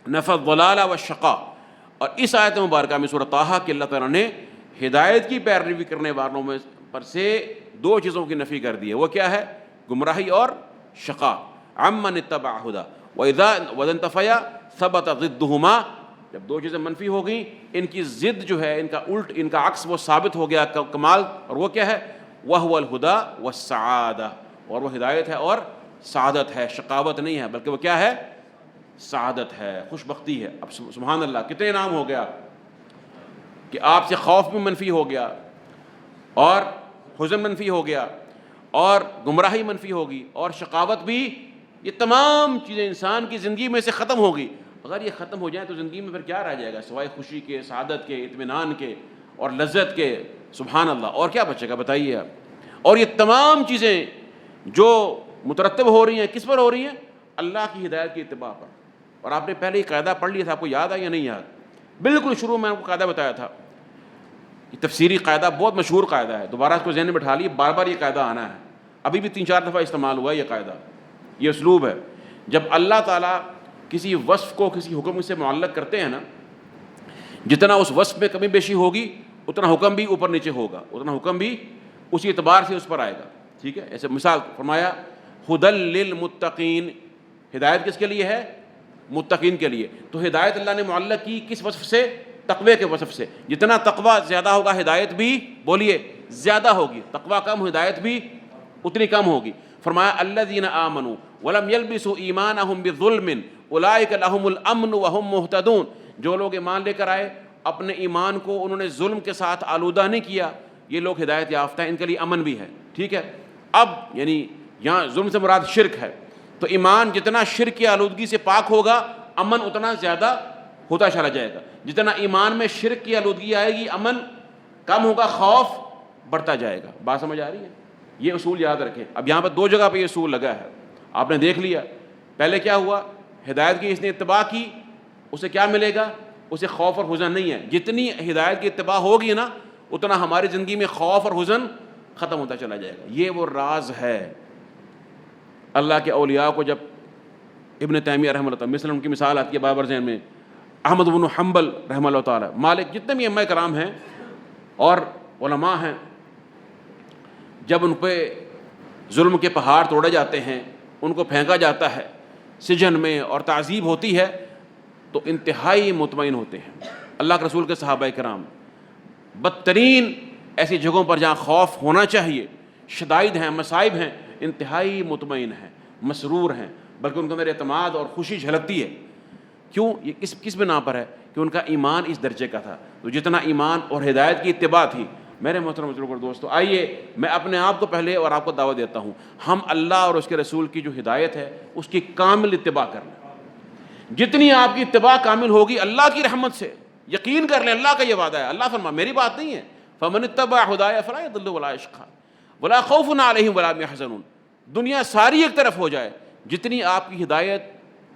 نَفَى الضَّلَالَ وَالشَّقَاءَ، اور اس آیت مبارکہ میں سورۃ طٰہٰ کہ اللہ تعالیٰ نے ہدایت کی پیروی کرنے والوں میں پر سے 2 چیزوں کی نفی کر دی ہے. وہ کیا ہے؟ گمراہی اور شقا. عَمَّنِ اتَّبَعَ هُدَاهُ وَإِذَا انْتَفَيَا ثَبَتَ ضِدُّهُمَا، جب 2 چیزیں منفی ہو گئیں ان کی ضد جو ہے، ان کا الٹ، ان کا عکس وہ ثابت ہو گیا کمال. اور وہ کیا ہے؟ وَهُوَ الْهُدَىٰ وَالسَّعَادَةُ، اور وہ ہدایت ہے اور سعادت ہے، شقاوت نہیں ہے بلکہ وہ کیا ہے؟ سعادت ہے، خوش بختی ہے. اب سبحان اللہ، کتنے انعام ہو گیا کہ آپ سے خوف بھی منفی ہو گیا اور حزن منفی ہو گیا اور گمراہی منفی ہوگی اور شقاوت بھی. یہ تمام چیزیں انسان کی زندگی میں سے ختم ہو گئی. اگر یہ ختم ہو جائیں تو زندگی میں پھر کیا رہ جائے گا سوائے خوشی کے، سعادت کے، اطمینان کے اور لذت کے؟ سبحان اللہ، اور کیا بچے گا بتائیے آپ. اور یہ تمام چیزیں جو مترتب ہو رہی ہیں کس پر ہو رہی ہیں؟ اللہ کی ہدایت کی اتباع پر. اور آپ نے پہلے یہ قاعدہ پڑھ لیا تھا، آپ کو یاد ہے یا نہیں یاد؟ بالکل شروع میں آپ کو قاعدہ بتایا تھا. یہ تفسیری قاعدہ بہت مشہور قاعدہ ہے، دوبارہ اس کو ذہن میں بٹھا لیے، بار بار یہ قاعدہ آنا ہے. ابھی بھی 3-4 دفعہ استعمال ہوا ہے یہ قاعدہ. یہ اسلوب ہے، جب اللہ تعالیٰ کسی وصف کو کسی حکم سے معلق کرتے ہیں نا، جتنا اس وصف میں کمی بیشی ہوگی اتنا حکم بھی اوپر نیچے ہوگا، اتنا حکم بھی اسی اعتبار سے اس پر آئے گا. ٹھیک ہے؟ ایسے مثال فرمایا ہدی للمتقین، ہدایت کس کے لیے ہے؟ متقین کے لیے. تو ہدایت اللہ نے معلق کی کس وصف سے؟ تقوی کے وصف سے. جتنا تقوی زیادہ ہوگا ہدایت بھی، بولیے، زیادہ ہوگی. تقوی کم، ہدایت بھی اتنی کم ہوگی. فرمایا الذین آمنوا ولم یلبسوا ایمانہم بظلم اولئک لہم الامن وہم مہتدون، جو لوگ ایمان لے کر آئے اپنے ایمان کو انہوں نے ظلم کے ساتھ آلودہ نہیں کیا، یہ لوگ ہدایت یافتہ ہیں، ان کے لیے امن بھی ہے. ٹھیک ہے؟ اب یعنی یہاں ظلم سے مراد شرک ہے، تو ایمان جتنا شرک کی آلودگی سے پاک ہوگا امن اتنا زیادہ ہوتا چلا جائے گا. جتنا ایمان میں شرک کی آلودگی آئے گی امن کم ہوگا، خوف بڑھتا جائے گا. بات سمجھ آ رہی ہے؟ یہ اصول یاد رکھیں. اب یہاں پر 2 جگہ پہ یہ اصول لگا ہے، آپ نے دیکھ لیا. پہلے کیا ہوا؟ ہدایت کی اس نے اتباع کی، اسے کیا ملے گا؟ اسے خوف اور حزن نہیں ہے. جتنی ہدایت کی اتباع ہوگی نا اتنا ہماری زندگی میں خوف اور حزن ختم ہوتا چلا جائے گا. یہ وہ راز ہے. اللہ کے اولیاء کو جب ابن تیمیہ رحمہ اللہ تعالیٰ، مثلا ان کی مثال آتی ہے بابر ذہن میں، احمد بن حنبل رحمہ اللہ تعالیٰ، مالک، جتنے بھی ائمہ کرام ہیں اور علماء ہیں، جب ان پہ ظلم کے پہاڑ توڑے جاتے ہیں، ان کو پھینکا جاتا ہے سجن میں اور تعذیب ہوتی ہے، تو انتہائی مطمئن ہوتے ہیں. اللہ کے رسول کے صحابہ کرام بدترین ایسی جگہوں پر جہاں خوف ہونا چاہیے، شدائد ہیں، مصائب ہیں، انتہائی مطمئن ہیں، مسرور ہیں، بلکہ ان کے اندر اعتماد اور خوشی جھلکتی ہے. کیوں؟ یہ کس بنا پر ہے؟ کہ ان کا ایمان اس درجے کا تھا. تو جتنا ایمان اور ہدایت کی اتباع تھی، میرے محترم بزرگوں اور دوستو، آئیے میں اپنے آپ کو پہلے اور آپ کو دعوت دیتا ہوں، ہم اللہ اور اس کے رسول کی جو ہدایت ہے اس کی کامل اتباع کر لیں. جتنی آپ کی اتباع کامل ہوگی اللہ کی رحمت سے، یقین کر لیں اللہ کا یہ وعدہ ہے. اللہ فرما، میری بات نہیں ہے، فمن اتبع ہدایا فلا یضل ولا یشقی ولا خوف علیہم ولا هم يحزنون. دنیا ساری ایک طرف ہو جائے، جتنی آپ کی ہدایت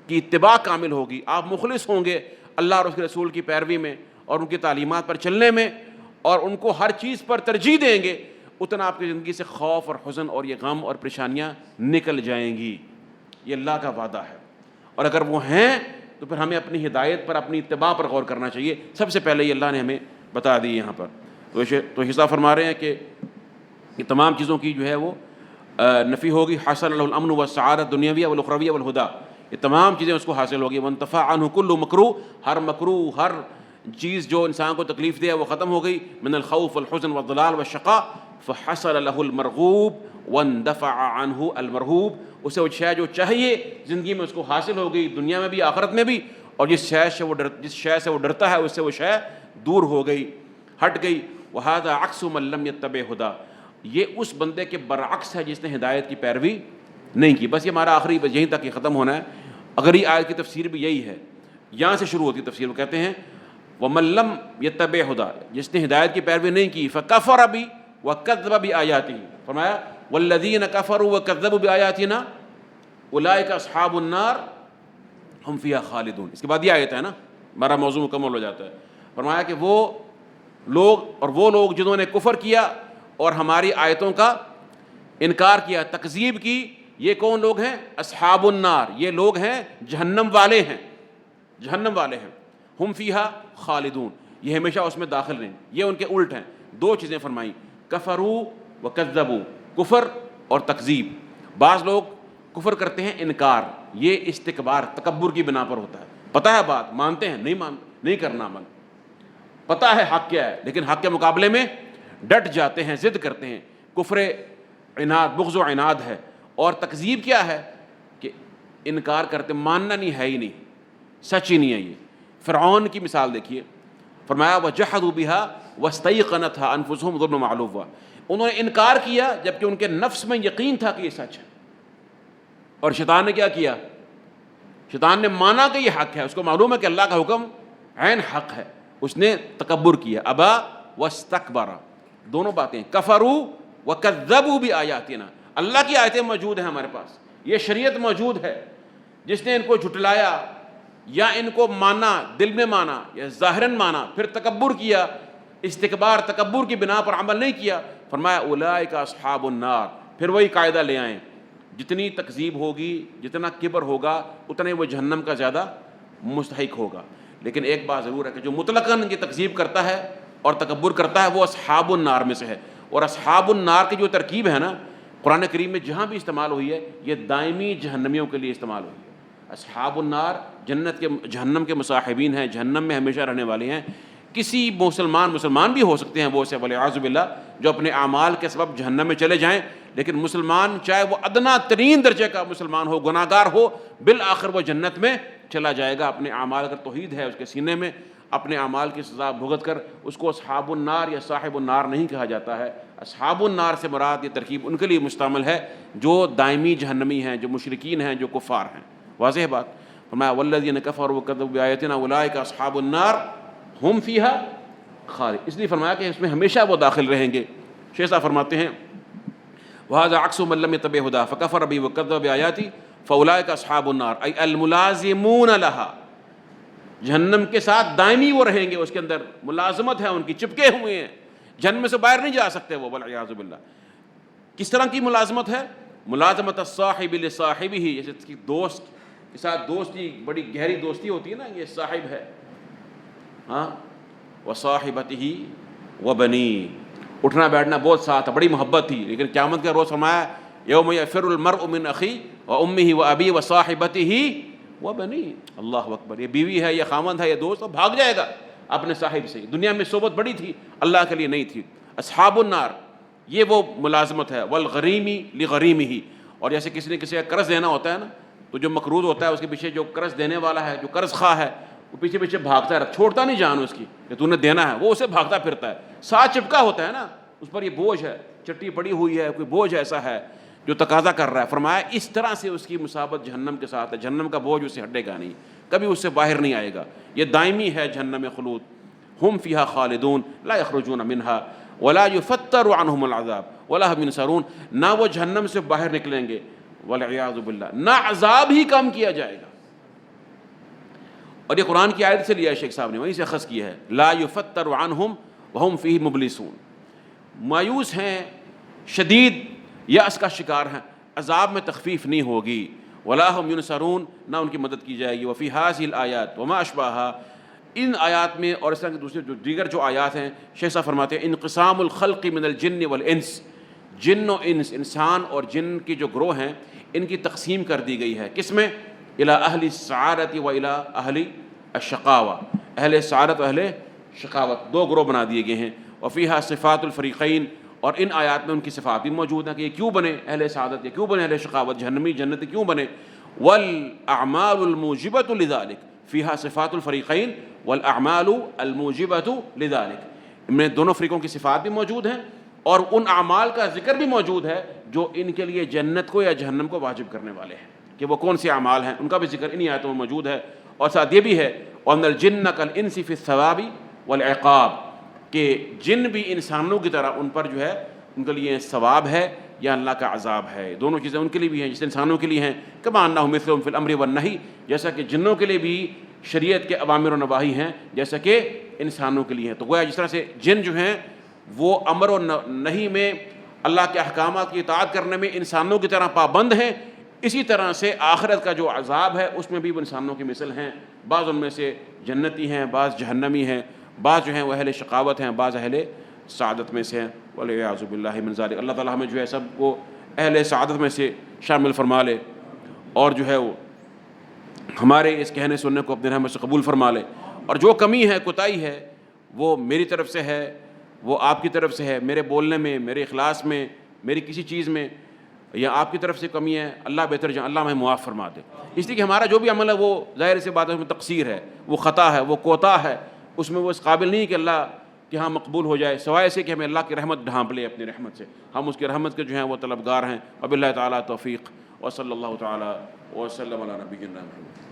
کی اتباع کامل ہوگی، آپ مخلص ہوں گے اللہ اور اس کے رسول کی پیروی میں اور ان کی تعلیمات پر چلنے میں، اور ان کو ہر چیز پر ترجیح دیں گے، اتنا آپ کی زندگی سے خوف اور حزن اور یہ غم اور پریشانیاں نکل جائیں گی. یہ اللہ کا وعدہ ہے. اور اگر وہ ہیں تو پھر ہمیں اپنی ہدایت پر، اپنی اتباع پر غور کرنا چاہیے. سب سے پہلے یہ اللہ نے ہمیں بتا دی یہاں پر. تو حصہ فرما رہے ہیں کہ یہ تمام چیزوں کی جو ہے وہ نفی ہوگی. حاصل له الامن والسعادت دنیاویہ والاخرویہ والہدا، یہ تمام چیزیں اس کو حاصل ہوگی. وانتفع عنہ کل مکروہ، ہر مکروہ، ہر چیز جو انسان کو تکلیف دے وہ ختم ہو گئی. من الخوف والحزن والضلال والشقاء فحصل له المرغوب واندفع عنہ المرہوب، اسے وہ شے جو چاہیے زندگی میں اس کو حاصل ہو گئی، دنیا میں بھی آخرت میں بھی. اور جس شے سے وہ ڈرتا ہے اس سے وہ شے دور ہو گئی، ہٹ گئی. وہذا عکس من لم یتبع ہدی، یہ اس بندے کے برعکس ہے جس نے ہدایت کی پیروی نہیں کی. بس یہ ہمارا آخری، بس یہیں تک یہ ختم ہونا ہے. اگلی آیت کی تفسیر بھی یہی ہے، یہاں سے شروع ہوتی ہے تفسیر. وہ کہتے ہیں ومن لم یتبع ہدی، جس نے ہدایت کی پیروی نہیں کی، فکفر بی وکذب بآیاتہ، فرمایا والذین کفروا وکذبوا بآیاتنا اولئک اصحاب النار ہم فیہا خالدون. اس کے بعد یہ آیت ہے نا، ہمارا موضوع مکمل ہو جاتا ہے. فرمایا کہ وہ لوگ جنہوں نے کفر کیا اور ہماری آیتوں کا انکار کیا، تکذیب کی، یہ کون لوگ ہیں؟ اصحاب النار، یہ لوگ ہیں جہنم والے ہیں، جہنم والے ہیں. ہم فیہا خالدون، یہ ہمیشہ اس میں داخل رہیں. یہ ان کے الٹ ہیں. دو چیزیں فرمائیں، کفروا وکذبوا، کفر اور تکذیب. بعض لوگ کفر کرتے ہیں انکار، یہ استکبار، تکبر کی بنا پر ہوتا ہے. پتہ ہے بات، مانتے ہیں، نہیں کرنا عمل. پتہ ہے حق کیا ہے لیکن حق کے مقابلے میں ڈٹ جاتے ہیں، ضد کرتے ہیں. کفر عناد، بغض و عناد ہے. اور تکذیب کیا ہے کہ انکار کرتے، ماننا نہیں ہے ہی نہیں، سچ ہی نہیں ہے. یہ فرعون کی مثال دیکھیے، فرمایا وَجَحَدُوا بِهَا وَاسْتَيْقَنَتْهَا أَنفُسُهُمْ ظُلْمًا وَعُلُوًّا، انہوں نے انکار کیا جبکہ ان کے نفس میں یقین تھا کہ یہ سچ ہے. اور شیطان نے کیا کیا؟ شیطان نے مانا کہ یہ حق ہے، اس کو معلوم ہے کہ اللہ کا حکم عین حق ہے، اس نے تکبر کیا. ابا واستکبر، دونوں باتیں، کفروا وکذبوا بآیاتنا. اللہ کی آیتیں موجود ہیں ہمارے پاس، یہ شریعت موجود ہے. جس نے ان کو جھٹلایا یا ان کو مانا، دل میں مانا یا ظاہراً مانا، پھر تکبر کیا، استکبار، تکبر کی بنا پر عمل نہیں کیا، فرمایا اولئک اصحاب النار. پھر وہی قاعدہ لے آئیں، جتنی تکذیب ہوگی، جتنا کبر ہوگا، اتنے وہ جہنم کا زیادہ مستحق ہوگا. لیکن ایک بات ضرور ہے کہ جو مطلقاً یہ تکذیب کرتا ہے اور تکبر کرتا ہے وہ اصحاب النار میں سے ہے. اور اصحاب النار کی جو ترکیب ہے نا قرآن کریم میں جہاں بھی استعمال ہوئی ہے، یہ دائمی جہنمیوں کے لیے استعمال ہوئی ہے. اصحاب النار جہنم کے مصاحبین ہیں، جہنم میں ہمیشہ رہنے والے ہیں. کسی مسلمان بھی ہو سکتے ہیں وہ سے والعیاذ باللہ، جو اپنے اعمال کے سبب جہنم میں چلے جائیں. لیکن مسلمان چاہے وہ ادنا ترین درجے کا مسلمان ہو، گناہ گار ہو، بالآخر وہ جنت میں چلا جائے گا. اپنے اعمال، اگر توحید ہے اس کے سینے میں، اپنے اعمال کی سزا بھگت کر اس کو اصحاب النار یا صاحب النار نہیں کہا جاتا ہے. اصحاب النار سے مراد یہ ترکیب ان کے لیے مستعمل ہے جو دائمی جہنمی ہیں، جو مشرکین ہیں، جو کفار ہیں. واضح بات. فرمایا والذین کفروا وکذبوا بآیاتنا اولئک اصحاب النار ہم فیہا خالدون. اس لیے فرمایا کہ اس میں ہمیشہ وہ داخل رہیں گے. شیخ صاحب فرماتے ہیں وہذا عکس من لم یتبع ہدی فکفر بی وکذب بآیاتی فاولئک اصحاب النار ای الملازمون لہا. جہنم کے ساتھ دائمی وہ رہیں گے، اس کے اندر ملازمت ہے ان کی، چپکے ہوئے ہیں، جہنم سے باہر نہیں جا سکتے وہ والعیاذ باللہ. کس طرح کی ملازمت ہے؟ ملازمت الصاحب لصاحبہ، جیسے اس کی دوست کے ساتھ دوستی، بڑی گہری دوستی ہوتی ہے نا، یہ صاحب ہے. ہاں، وصاحبتہ وبنی، اٹھنا بیٹھنا بہت ساتھ ہے، بڑی محبت تھی. لیکن قیامت کا روز فرمایا یوم یفر المرء من اخیہ وامہ وابیہ وصاحبتہ وبنی. اللہ اکبر. یہ بیوی ہے، یہ خامند ہے، یہ دوست، بھاگ جائے گا اپنے صاحب سے. دنیا میں صحبت بڑی تھی، اللہ کے لیے نہیں تھی. اصحاب النار یہ وہ ملازمت ہے. والغریم لغریمہ، اور جیسے کسی نے کسی کا قرض دینا ہوتا ہے نا، تو جو مقروض ہوتا ہے اس کے پیچھے جو قرض دینے والا ہے، جو قرض خواہ ہے، وہ پیچھے پیچھے بھاگتا ہے، چھوڑتا نہیں جان اس کی کہ تو نے دینا ہے، وہ اسے بھاگتا پھرتا ہے، ساتھ چپکا ہوتا ہے نا، اس پر یہ بوجھ ہے، چٹی پڑی ہوئی ہے، کوئی بوجھ ایسا ہے جو تقاضا کر رہا ہے. فرمایا اس طرح سے اس کی مسابت جہنم کے ساتھ ہے. جہنم کا بوجھ اسے ہٹے گا نہیں، کبھی اس سے باہر نہیں آئے گا. یہ دائمی ہے جہنم خلود. ہم فیہا خالدون لا یخرجون منہا ولا یفتر عنہم العذاب ولا هم ینصرون. نہ وہ جہنم سے باہر نکلیں گے والعیاذ باللہ، نہ عذاب ہی کم کیا جائے گا. اور یہ قرآن کی آیت سے لیا ہے شیخ صاحب نے، وہیں سے اخذ کیا ہے. لا یفتر عنہم وہم فیہ مبلسون، مایوس ہیں، شدید یأس کا شکار ہیں، عذاب میں تخفیف نہیں ہوگی. ولا ہم ینصرون، نہ ان کی مدد کی جائے گی. وفی ہذہ الآیات وما اشباہها، ان آیات میں اور اس طرح کے دیگر جو آیات ہیں، شیخ صاحب فرماتے ہیں انقسام الخلق من الجن والانس، جن و انس، انسان اور جن کی جو گروہ ہیں ان کی تقسیم کر دی گئی ہے. کس میں؟ الی اہل السعادۃ و الی اہل الشقاوہ، اہل سعادت و اہل شقاوت، دو گروہ بنا دیے گئے ہیں. وفیہا صفات الفریقین، اور ان آیات میں ان کی صفات بھی موجود ہیں کہ یہ کیوں بنے اہل سعادت، یہ کیوں بنے اہل شقاوت، جہنمی جنتی کیوں بنے. والاعمال الموجبۃ لذلک، فیہا صفات الفریقین والاعمال الموجبۃ لذلک، ان میں دونوں فریقوں کی صفات بھی موجود ہیں اور ان اعمال کا ذکر بھی موجود ہے جو ان کے لیے جنت کو یا جہنم کو واجب کرنے والے ہیں، کہ وہ کون سے اعمال ہیں، ان کا بھی ذکر انہی آیتوں میں موجود ہے. اور ساتھ یہ بھی ہے وَأَنَّ الْجِنَّ كَالْإِنسِ فِي الثَّوَابِ وَالْعِقَابِ، کہ جن بھی انسانوں کی طرح ان پر جو ہے ان کے لیے ثواب ہے یا اللہ کا عذاب ہے، دونوں چیزیں ان کے لیے بھی ہیں جیسے انسانوں کے لیے ہیں. كَمَا أَنَّهُ مِثْلُهُمْ فِي الْأَمْرِ وَالنَّهِي، جیسا کہ جنوں کے لیے بھی شریعت کے اوامر و نواہی ہیں جیسا کہ انسانوں کے لیے ہیں. تو گویا جس طرح سے جن جو ہیں وہ امر و نہی میں اللہ کے احکامات کی اطاعت کرنے میں انسانوں کی طرح پابند ہیں، اسی طرح سے آخرت کا جو عذاب ہے اس میں بھی وہ انسانوں کی مثل ہیں. بعض ان میں سے جنتی ہیں، بعض جہنمی ہیں، بعض جو ہیں وہ اہل شقاوت ہیں، بعض اہل سعادت میں سے ہیں. والعیاذ باللہ من ذلک، اللہ تعالیٰ ہمیں جو ہے سب کو اہل سعادت میں سے شامل فرما لے اور جو ہے وہ ہمارے اس کہنے سننے کو اپنے رحمت سے قبول فرما لے. اور جو کمی ہے، کوتاہی ہے، وہ میری طرف سے ہے، وہ آپ کی طرف سے ہے، میرے بولنے میں، میرے اخلاص میں، میری کسی چیز میں، یا آپ کی طرف سے کمی ہے، اللہ بہتر جان، اللہ ہمیں معاف فرما دے. اس لیے کہ ہمارا جو بھی عمل ہے وہ ظاہر سی بات ہے، اس میں تقصیر ہے، وہ خطا ہے، وہ کوتا ہے، اس میں وہ اس قابل نہیں کہ اللہ کہ ہاں مقبول ہو جائے، سوائے سے کہ ہمیں اللہ کی رحمت ڈھانپ لے اپنی رحمت سے. ہم اس کی رحمت کے جو ہیں وہ طلبگار ہیں. وباللہ تعالیٰ توفیق، وصلی اللہ تعالیٰ وسلم علی نبینا محمد.